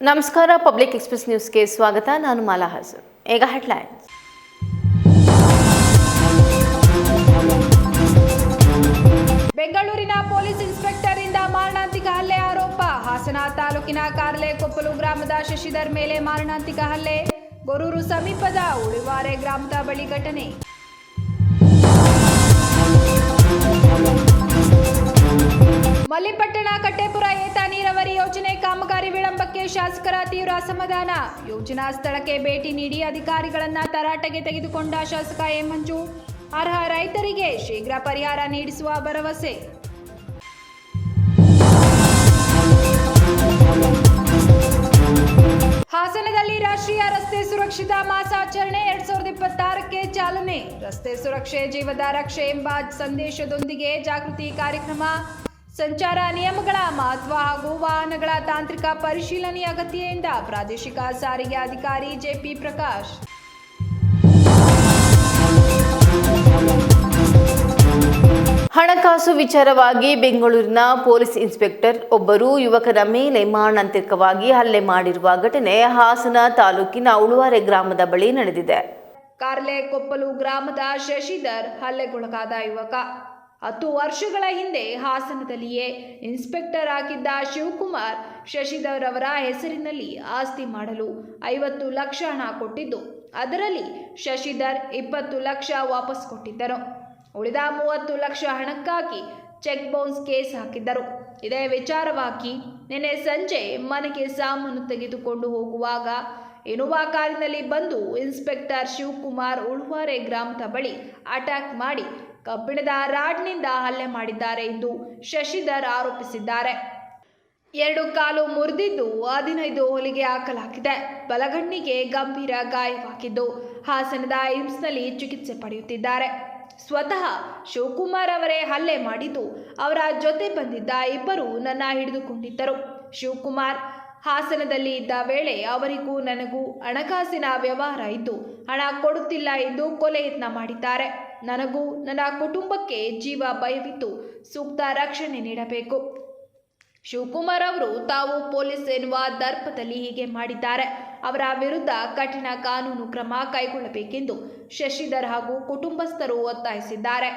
ನಮಸ್ಕಾರ. Public express ನ್ಯೂಸ್ಗೆ ಸ್ವಾಗತ. ನಾನು ಮಾಲಾ ಹಸನ್. ಈಗ ಹೆಡ್ಲೈನ್ಸ್. ಬೆಂಗಳೂರಿನ ಪೊಲೀಸ್ ಇನ್ಸ್ಪೆಕ್ಟರ್ ಇಂದ ಮಾರಣಾಂತಿಕ ಹಲ್ಲೆ ಆರೋಪ. ಹಾಸನ ತಾಲೂಕಿನ ಕಾರ್ಲೆಕೊಪ್ಪಲು ಗ್ರಾಮದ ಶಶಿಧರ್ ಮೇಲೆ ಮಾರಣಾಂತಿಕ ಹಲ್ಲೆ. ಗೊರೂರು ಸಮೀಪದ ಉಳಿವಾರೆ ಗ್ರಾಮದ ಬಳಿ ಘಟನೆ. ಮಲ್ಲಿಪಟ್ಟಣ ಕಟ್ಟೆಪುರ ಏತ ನೀರಾವರಿ ಯೋಜನೆ ಕಾಮಗಾರಿ ವಿಳಂಬಕ್ಕೆ ಶಾಸಕರ ತೀವ್ರ ಅಸಮಾಧಾನ. ಯೋಜನಾ ಸ್ಥಳಕ್ಕೆ ಭೇಟಿ ನೀಡಿ ಅಧಿಕಾರಿಗಳನ್ನ ತರಾಟೆಗೆ ತೆಗೆದುಕೊಂಡ ಶಾಸಕ ಎಂ ಮಂಜು. ಅರ್ಹ ರೈತರಿಗೆ ಶೀಘ್ರ ಪರಿಹಾರ ನೀಡಿಸುವ ಭರವಸೆ. ಹಾಸನದಲ್ಲಿ ರಾಷ್ಟ್ರೀಯ ರಸ್ತೆ ಸುರಕ್ಷತಾ ಮಾಸಾಚರಣೆ 2026ಕ್ಕೆ ಚಾಲನೆ. ರಸ್ತೆ ಸುರಕ್ಷೆ ಜೀವದ ರಕ್ಷೆ ಎಂಬ ಸಂದೇಶದೊಂದಿಗೆ ಜಾಗೃತಿ ಕಾರ್ಯಕ್ರಮ. ಸಂಚಾರ ನಿಯಮಗಳ ಮಹತ್ವ ಹಾಗೂ ವಾಹನಗಳ ತಾಂತ್ರಿಕ ಪರಿಶೀಲನೆಯ ಅಗತ್ಯದಿಂದ ಪ್ರಾದೇಶಿಕ ಸಾರಿಗೆ ಅಧಿಕಾರಿ ಜೆಪಿ ಪ್ರಕಾಶ್. ಹಣಕಾಸು ವಿಚಾರವಾಗಿ ಬೆಂಗಳೂರಿನ ಪೊಲೀಸ್ ಇನ್ಸ್ಪೆಕ್ಟರ್ ಒಬ್ಬರು ಯುವಕರ ಮೇಲೆ ಮಾರಣಾಂತಿಕವಾಗಿ ಹಲ್ಲೆ ಮಾಡಿರುವ ಘಟನೆ ಹಾಸನ ತಾಲೂಕಿನ ಉಳುವಾರೆ ಗ್ರಾಮದ ಬಳಿ ನಡೆದಿದೆ. ಕಾರ್ಲೆಕೊಪ್ಪಲು ಗ್ರಾಮದ ಶಶಿಧರ್ ಹಲ್ಲೆಗೊಳಗಾದ ಯುವಕ. 10 ವರ್ಷಗಳ ಹಿಂದೆ ಹಾಸನದಲ್ಲಿಯೇ ಇನ್ಸ್ಪೆಕ್ಟರ್ ಆಗಿದ್ದ ಶಿವಕುಮಾರ್ ಶಶಿಧರ್ ಅವರ ಹೆಸರಿನಲ್ಲಿ ಆಸ್ತಿ ಮಾಡಲು 50 ಲಕ್ಷ ಹಣ ಕೊಟ್ಟಿದ್ದು, ಅದರಲ್ಲಿ ಶಶಿಧರ್ 20 ಲಕ್ಷ ವಾಪಸ್ ಕೊಟ್ಟಿದ್ದರು. ಉಳಿದ 30 ಲಕ್ಷ ಹಣಕ್ಕಾಗಿ ಚೆಕ್ ಬೌನ್ಸ್ ಕೇಸ್ ಹಾಕಿದ್ದರು. ಇದೇ ವಿಚಾರವಾಗಿ ನಿನ್ನೆ ಸಂಜೆ ಮನೆಗೆ ಸಾಮಾನು ತೆಗೆದುಕೊಂಡು ಹೋಗುವಾಗ ಇನೋವಾ ಕಾರಿನಲ್ಲಿ ಬಂದು ಇನ್ಸ್ಪೆಕ್ಟರ್ ಶಿವಕುಮಾರ್ ಉಳುವಾರೆ ಗ್ರಾಮದ ಬಳಿ ಅಟ್ಯಾಕ್ ಮಾಡಿ ಕಬ್ಬಿಣದ ರಾಡ್ನಿಂದ ಹಲ್ಲೆ ಮಾಡಿದ್ದಾರೆ ಎಂದು ಶಶಿಧರ್ ಆರೋಪಿಸಿದ್ದಾರೆ. 2 ಕಾಲು ಮುರಿದಿದ್ದು 15 ಹೊಲಿಗೆ ಹಾಕಲಾಗಿದೆ. ಬಲಗಣ್ಣಿಗೆ ಗಂಭೀರ ಗಾಯವಾಗಿದ್ದು ಹಾಸನದ ಏಮ್ಸ್ನಲ್ಲಿ ಚಿಕಿತ್ಸೆ ಪಡೆಯುತ್ತಿದ್ದಾರೆ. ಸ್ವತಃ ಶಿವಕುಮಾರ್ ಅವರೇ ಹಲ್ಲೆ ಮಾಡಿದ್ದು, ಅವರ ಜೊತೆ ಬಂದಿದ್ದ ಇಬ್ಬರು ನನ್ನ ಹಿಡಿದುಕೊಂಡಿದ್ದರು. ಶಿವಕುಮಾರ್ ಹಾಸನದಲ್ಲಿ ಇದ್ದ ವೇಳೆ ಅವರಿಗೂ ನನಗೂ ಹಣಕಾಸಿನ ವ್ಯವಹಾರ ಇದ್ದು ಹಣ ಕೊಡುತ್ತಿಲ್ಲ ಎಂದು ಕೊಲೆ ಯತ್ನ ಮಾಡಿದ್ದಾರೆ. ನನಗೂ ನನ್ನ ಕುಟುಂಬಕ್ಕೆ ಜೀವ ಭಯವಿದ್ದು ಸೂಕ್ತ ರಕ್ಷಣೆ ನೀಡಬೇಕು. ಶಿವಕುಮಾರ್ ಅವರು ತಾವು ಪೊಲೀಸ್ ಎನ್ನುವ ದರ್ಪದಲ್ಲಿ ಹೀಗೆ ಮಾಡಿದ್ದಾರೆ. ಅವರ ವಿರುದ್ಧ ಕಠಿಣ ಕಾನೂನು ಕ್ರಮ ಕೈಗೊಳ್ಳಬೇಕೆಂದು ಶಶಿಧರ್ ಹಾಗೂ ಕುಟುಂಬಸ್ಥರು ಒತ್ತಾಯಿಸಿದ್ದಾರೆ.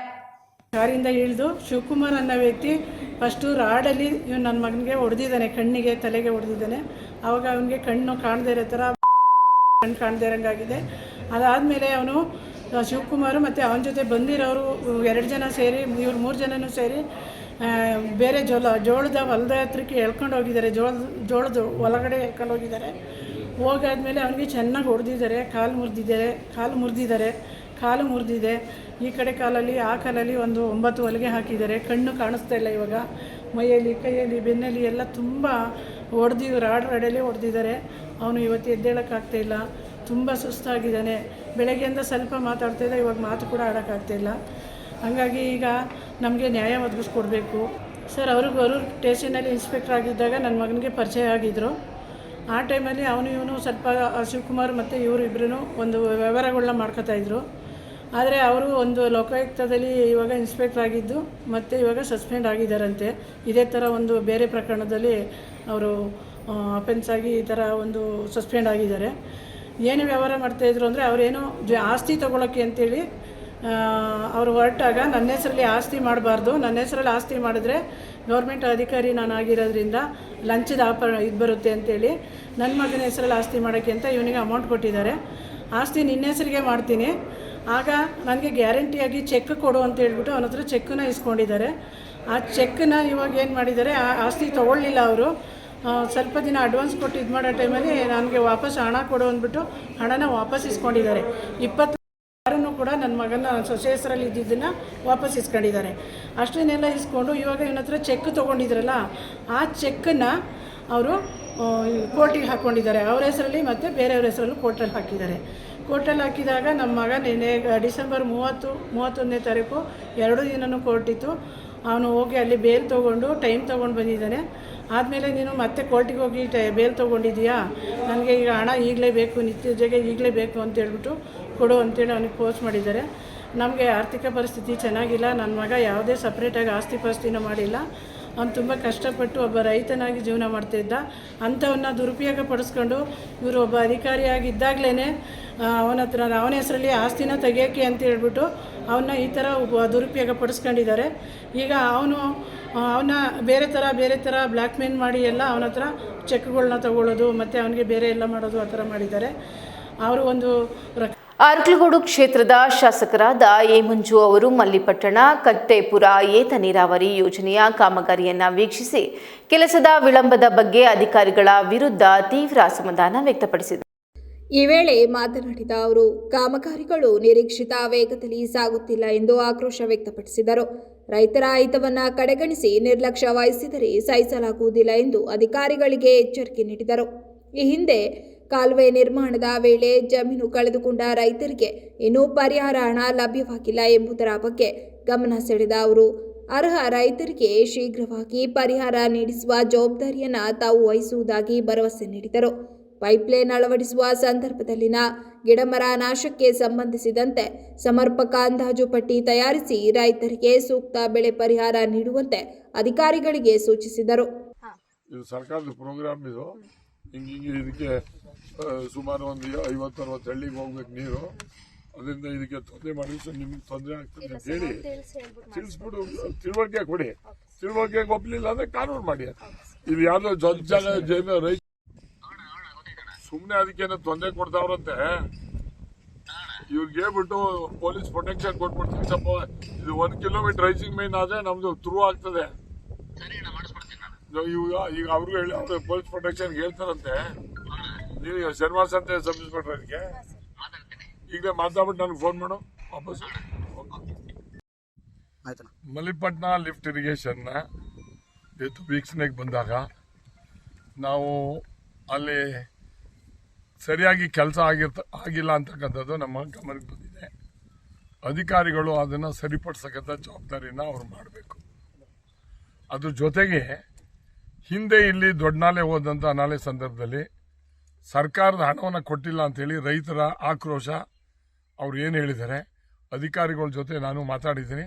ಕಾರಿಂದ ಇಳಿದು ಶಿವಕುಮಾರ್ ಅನ್ನೋ ವ್ಯಕ್ತಿ ಫಸ್ಟು ರಾಡಲ್ಲಿ ಇವನು ನನ್ನ ಮಗನಿಗೆ ಹೊಡೆದಿದ್ದಾನೆ, ಕಣ್ಣಿಗೆ ತಲೆಗೆ ಹೊಡೆದಿದ್ದಾನೆ. ಆವಾಗ ಅವನಿಗೆ ಕಣ್ಣು ಕಾಣದೇ ಇರೋ ಥರ ಕಣ್ಣು ಕಾಣದೇ ಇರೋಂಗಾಗಿದೆ. ಅದಾದಮೇಲೆ ಅವನು ಶಿವಕುಮಾರು ಮತ್ತು ಅವನ ಜೊತೆ ಬಂದಿರೋರು 2 ಜನ ಸೇರಿ, ಇವ್ರು 3 ಜನನೂ ಸೇರಿ ಬೇರೆ ಜೋಳದ ಹೊಲದ ಹತ್ರಕ್ಕೆ ಎಳ್ಕೊಂಡು ಹೋಗಿದ್ದಾರೆ. ಜೋಳದ ಒಳಗಡೆ ಎಳ್ಕೊಂಡು ಹೋಗಿದ್ದಾರೆ. ಹೋಗಾದ್ಮೇಲೆ ಅವನಿಗೆ ಚೆನ್ನಾಗಿ ಹೊಡೆದಿದ್ದಾರೆ. ಕಾಲು ಮುರಿದಿದೆ. ಈ ಕಡೆ ಕಾಲಲ್ಲಿ ಆ ಕಾಲಲ್ಲಿ ಒಂದು 9 ಹೊಲಿಗೆ ಹಾಕಿದ್ದಾರೆ. ಕಣ್ಣು ಕಾಣಿಸ್ತಾ ಇಲ್ಲ ಇವಾಗ. ಮೈಯಲ್ಲಿ, ಕೈಯಲ್ಲಿ, ಬೆನ್ನಲ್ಲಿ ಎಲ್ಲ ತುಂಬ ರಾಡಲ್ಲಿ ಹೊಡೆದಿದ್ದಾರೆ. ಅವನು ಇವತ್ತು ಎದ್ದೇಳೋಕ್ಕಾಗ್ತಾಯಿಲ್ಲ. ತುಂಬ ಸುಸ್ತಾಗಿದ್ದಾನೆ. ಬೆಳಗ್ಗೆಯಿಂದ ಸ್ವಲ್ಪ ಮಾತಾಡ್ತಾಯಿದ್ದ, ಇವಾಗ ಮಾತು ಕೂಡ ಆಡೋಕ್ಕಾಗ್ತಾಯಿಲ್ಲ. ಹಾಗಾಗಿ ಈಗ ನಮಗೆ ನ್ಯಾಯ ಒದಗಿಸ್ಕೊಡ್ಬೇಕು ಸರ್. ಅವರು ಸ್ಟೇಷನಲ್ಲಿ ಇನ್ಸ್ಪೆಕ್ಟರ್ ಆಗಿದ್ದಾಗ ನನ್ನ ಮಗನಿಗೆ ಪರಿಚಯ ಆಗಿದ್ದರು. ಆ ಟೈಮಲ್ಲಿ ಇವನು ಸ್ವಲ್ಪ ಶಿವಕುಮಾರ್ ಮತ್ತು ಇವರಿಬ್ಬರೂ ಒಂದು ವ್ಯವಹಾರಗಳನ್ನ ಮಾಡ್ಕೋತಾಯಿದ್ರು. ಆದರೆ ಅವರು ಒಂದು ಲೋಕಾಯುಕ್ತದಲ್ಲಿ ಇವಾಗ ಇನ್ಸ್ಪೆಕ್ಟರ್ ಆಗಿದ್ದು ಮತ್ತು ಇವಾಗ ಸಸ್ಪೆಂಡ್ ಆಗಿದ್ದಾರಂತೆ. ಇದೇ ಥರ ಒಂದು ಬೇರೆ ಪ್ರಕರಣದಲ್ಲಿ ಅವರು ಅಫೆನ್ಸ್ ಆಗಿ ಈ ಥರ ಒಂದು ಸಸ್ಪೆಂಡ್ ಆಗಿದ್ದಾರೆ. ಏನು ವ್ಯವಹಾರ ಮಾಡ್ತಾಯಿದ್ರು ಅಂದರೆ ಅವರೇನು ಆಸ್ತಿ ತೊಗೊಳಕ್ಕೆ ಅಂತೇಳಿ ಅವರು ಹೊರಟಾಗ ನನ್ನ ಹೆಸರಲ್ಲಿ ಆಸ್ತಿ ಮಾಡಬಾರ್ದು, ನನ್ನ ಹೆಸರಲ್ಲಿ ಆಸ್ತಿ ಮಾಡಿದ್ರೆ ಗೌರ್ಮೆಂಟ್ ಅಧಿಕಾರಿ ನಾನು ಆಗಿರೋದ್ರಿಂದ ಲಂಚದ ಇದು ಬರುತ್ತೆ ಅಂತೇಳಿ ನನ್ನ ಮಗನ ಹೆಸರಲ್ಲಿ ಆಸ್ತಿ ಮಾಡೋಕ್ಕೆ ಅಂತ ಇವನಿಗೆ ಅಮೌಂಟ್ ಕೊಟ್ಟಿದ್ದಾರೆ. ಆಸ್ತಿ ನಿನ್ನ ಹೆಸರಿಗೆ ಮಾಡ್ತೀನಿ, ಆಗ ನನಗೆ ಗ್ಯಾರಂಟಿಯಾಗಿ ಚೆಕ್ ಕೊಡು ಅಂತ ಹೇಳ್ಬಿಟ್ಟು ಅವನ ಹತ್ರ ಚೆಕ್ಕನ್ನ ಇಸ್ಕೊಂಡಿದ್ದಾರೆ. ಆ ಚೆಕ್ಕನ್ನ ಇವಾಗ ಏನು ಮಾಡಿದ್ದಾರೆ, ಆ ಆಸ್ತಿ ತೊಗೊಳ್ಳಿಲ್ಲ ಅವರು. ಸ್ವಲ್ಪ ದಿನ ಅಡ್ವಾನ್ಸ್ ಕೊಟ್ಟು ಇದು ಮಾಡೋ ಟೈಮಲ್ಲಿ ನನಗೆ ವಾಪಸ್ ಹಣ ಕೊಡು ಅಂದ್ಬಿಟ್ಟು ಹಣನ ವಾಪಸ್ ಇಸ್ಕೊಂಡಿದ್ದಾರೆ. 20 ಕೂಡ ನನ್ನ ಮಗನ ಸೊಸೆ ಹೆಸರಲ್ಲಿ ಇದ್ದಿದ್ದನ್ನು ವಾಪಸ್ ಇಸ್ಕೊಂಡಿದ್ದಾರೆ. ಅಷ್ಟನ್ನೆಲ್ಲ ಇಸ್ಕೊಂಡು ಇವಾಗ ಇವನ ಹತ್ರ ಚೆಕ್ ತೊಗೊಂಡಿದ್ರಲ್ಲ, ಆ ಚೆಕ್ಕನ್ನು ಅವರು ಕೋರ್ಟಿಗೆ ಹಾಕ್ಕೊಂಡಿದ್ದಾರೆ. ಅವ್ರ ಹೆಸರಲ್ಲಿ ಮತ್ತು ಬೇರೆಯವ್ರ ಹೆಸರಲ್ಲೂ ಕೋರ್ಟಲ್ಲಿ ಹಾಕಿದ್ದಾರೆ. ಕೋರ್ಟಲ್ಲಿ ಹಾಕಿದಾಗ ನಮ್ಮ ಮಗ ನಿನ್ನೆ ಡಿಸೆಂಬರ್ 31ನೇ ತಾರೀಕು 2 ದಿನವೂ ಕೋರ್ಟಿತ್ತು. ಅವನು ಹೋಗಿ ಅಲ್ಲಿ ಬೇಲ್ ತೊಗೊಂಡು ಟೈಮ್ ತೊಗೊಂಡು ಬಂದಿದ್ದಾನೆ. ಆದಮೇಲೆ ನೀನು ಮತ್ತೆ ಕೋರ್ಟಿಗೆ ಹೋಗಿ ಬೇಲ್ ತೊಗೊಂಡಿದ್ದೀಯಾ, ನನಗೆ ಈಗ ಹಣ ಈಗಲೇ ಬೇಕು, ನಿತ್ಯಜೆಗೆ ಈಗಲೇ ಬೇಕು ಅಂತೇಳ್ಬಿಟ್ಟು ಕೊಡು ಅಂತೇಳಿ ಅವನಿಗೆ ಪೋಸ್ಟ್ ಮಾಡಿದ್ದಾರೆ. ನಮಗೆ ಆರ್ಥಿಕ ಪರಿಸ್ಥಿತಿ ಚೆನ್ನಾಗಿಲ್ಲ. ನನ್ನ ಮಗ ಯಾವುದೇ ಸಪ್ರೇಟಾಗಿ ಆಸ್ತಿ ಪಾಸ್ತಿನೂ ಮಾಡಿಲ್ಲ. ಅವನು ತುಂಬ ಕಷ್ಟಪಟ್ಟು ಒಬ್ಬ ರೈತನಾಗಿ ಜೀವನ ಮಾಡ್ತಾಯಿದ್ದ. ಅಂಥವನ್ನ ದುರುಪಯೋಗ ಪಡಿಸ್ಕೊಂಡು ಇವರು ಒಬ್ಬ ಅಧಿಕಾರಿಯಾಗಿದ್ದಾಗಲೇ ಅವನ ಹೆಸರಲ್ಲಿ ಆಸ್ತಿನ ತೆಗಿಯೋಕ್ಕೆ ಅಂತ ಹೇಳ್ಬಿಟ್ಟು ಅವನ್ನ ಈ ಥರ ದುರುಪಯೋಗ ಪಡಿಸ್ಕೊಂಡಿದ್ದಾರೆ. ಈಗ ಅವನ ಬೇರೆ ಥರ ಬ್ಲ್ಯಾಕ್ ಮೇಲ್ ಮಾಡಿ ಎಲ್ಲ ಅವನ ಹತ್ರ ಚೆಕ್ಗಳನ್ನ ತಗೊಳ್ಳೋದು ಮತ್ತು ಅವನಿಗೆ ಬೇರೆ ಎಲ್ಲ ಮಾಡೋದು ಆ ಥರ ಮಾಡಿದ್ದಾರೆ. ಅವರು ಒಂದು ಅರ್ಕಲಗೂಡು ಕ್ಷೇತ್ರದ ಶಾಸಕರಾದ ಎ ಮಂಜು ಅವರು ಮಲ್ಲಿಪಟ್ಟಣ ಕಟ್ಟೆಪುರ ಏತ ನೀರಾವರಿ ಯೋಜನೆಯ ಕಾಮಗಾರಿಯನ್ನು ವೀಕ್ಷಿಸಿ ಕೆಲಸದ ವಿಳಂಬದ ಬಗ್ಗೆ ಅಧಿಕಾರಿಗಳ ವಿರುದ್ಧ ತೀವ್ರ ಅಸಮಾಧಾನ ವ್ಯಕ್ತಪಡಿಸಿದರು. ಈ ವೇಳೆ ಮಾತನಾಡಿದ ಅವರು ಕಾಮಗಾರಿಗಳು ನಿರೀಕ್ಷಿತ ವೇಗದಲ್ಲಿ ಸಾಗುತ್ತಿಲ್ಲ ಎಂದು ಆಕ್ರೋಶ ವ್ಯಕ್ತಪಡಿಸಿದರು. ರೈತರ ಹಿತವನ್ನ ಕಡೆಗಣಿಸಿ ನಿರ್ಲಕ್ಷ್ಯ ವಹಿಸಿದರೆ ಸಹಿಸಲಾಗುವುದಿಲ್ಲ ಎಂದು ಅಧಿಕಾರಿಗಳಿಗೆ ಎಚ್ಚರಿಕೆ ನೀಡಿದರು. ಈ ಹಿಂದೆ ಕಾಲುವೆ ನಿರ್ಮಾಣದ ವೇಳೆ ಜಮೀನು ಕಳೆದುಕೊಂಡ ರೈತರಿಗೆ ಇನ್ನೂ ಪರಿಹಾರ ಹಣ ಲಭ್ಯವಾಗಿಲ್ಲ ಎಂಬುದರ ಬಗ್ಗೆ ಗಮನ ಸೆಳೆದ ಅವರು ಅರ್ಹ ರೈತರಿಗೆ ಶೀಘ್ರವಾಗಿ ಪರಿಹಾರ ನೀಡಿಸುವ ಜವಾಬ್ದಾರಿಯನ್ನು ತಾವು ವಹಿಸುವುದಾಗಿ ಭರವಸೆ ನೀಡಿದರು. ಪೈಪ್ಲೈನ್ ಅಳವಡಿಸುವ ಸಂದರ್ಭದಲ್ಲಿನ ಗಿಡಮರ ನಾಶಕ್ಕೆ ಸಂಬಂಧಿಸಿದಂತೆ ಸಮರ್ಪಕ ಅಂದಾಜು ಪಟ್ಟಿ ತಯಾರಿಸಿ ರೈತರಿಗೆ ಸೂಕ್ತ ಬೆಳೆ ಪರಿಹಾರ ನೀಡುವಂತೆ ಅಧಿಕಾರಿಗಳಿಗೆ ಸೂಚಿಸಿದರು. ಇದು ಸರ್ಕಾರದ ಪ್ರೋಗ್ರಾಮ್. ಇದು ಹಿಂಗೆ ಇದಕ್ಕೆ ಸುಮಾರು ಒಂದು 50-60 ಹಳ್ಳಿಗೆ ಹೋಗ್ಬೇಕು ನೀರು. ಅದರಿಂದ ಇದಕ್ಕೆ ತೊಂದರೆ ಮಾಡಿ ನಿಮ್ಗೆ ತೊಂದರೆ ಆಗ್ತದೆ ಅಂತ ಹೇಳಿ ತಿಳಿಸ್ಬಿಡು, ತಿಳುವಳಿಕೆ ಕೊಡಿ. ತಿಳುವಳಿಕೆ ಒಪ್ಪಲಿಲ್ಲ ಅಂದ್ರೆ ಕಾನೂನು ಮಾಡಿ. ಇದು ಯಾವ್ದೋ ಜಾಗ ರೈತ ಸುಮ್ಮನೆ ಅದಕ್ಕೇನೋ ತೊಂದರೆ ಕೊಡ್ತಾವ್ರಂತೆ. ಇವ್ರಿಗೆ ಹೇಳ್ಬಿಟ್ಟು ಪೊಲೀಸ್ ಪ್ರೊಟೆಕ್ಷನ್ ಕೊಟ್ಬಿಡ್ತೀವಿ. ಸ್ವಲ್ಪ ಇದು 1 ಕಿಲೋಮೀಟರ್ ರೈಸಿಂಗ್ ಮೈನ್ ಆದ್ರೆ ನಮ್ದು ಥ್ರೂ ಆಗ್ತದೆ. ಈಗ ಅವ್ರಿಗೂ ಹೇಳಿ ಅವ್ರು ಪೊಲೀಸ್ ಪ್ರೊಟೆಕ್ಷನ್ ಹೇಳ್ತಾರಂತೆ. ನೀವು ಶನಿವಾರ ಸಂತೆ ಸಬ್ ಇನ್ಸ್ಪೆಕ್ಟರ್ ಅದಕ್ಕೆ ಈಗ ಮಾತಾಡ್ಬಿಟ್ಟು ನನಗೆ ಫೋನ್ ಮಾಡು ವಾಪಸ್. ಮಲ್ಲಿಪಟ್ಟಣ ಲಿಫ್ಟ್ ಇರಿಗೇಷನ್ನ ವೀಕ್ಷಣೆಗೆ ಬಂದಾಗ ನಾವು ಅಲ್ಲಿ ಸರಿಯಾಗಿ ಕೆಲಸ ಆಗಿಲ್ಲ ಅಂತಕ್ಕಂಥದ್ದು ನಮ್ಮ ಗಮನಕ್ಕೆ ಬಂದಿದೆ. ಅಧಿಕಾರಿಗಳು ಅದನ್ನು ಸರಿಪಡಿಸತಕ್ಕಂಥ ಜವಾಬ್ದಾರಿನ ಅವ್ರು ಮಾಡಬೇಕು. ಅದ್ರ ಜೊತೆಗೆ ಹಿಂದೆ ಇಲ್ಲಿ ದೊಡ್ಡ ನಾಲೆ ಹೋದಂಥ ನಾಲೆ ಸಂದರ್ಭದಲ್ಲಿ ಸರ್ಕಾರದ ಹಣವನ್ನು ಕೊಟ್ಟಿಲ್ಲ ಅಂತೇಳಿ ರೈತರ ಆಕ್ರೋಶ ಅವ್ರು ಏನು ಹೇಳಿದ್ದಾರೆ. ಅಧಿಕಾರಿಗಳ ಜೊತೆ ನಾನು ಮಾತಾಡಿದ್ದೀನಿ.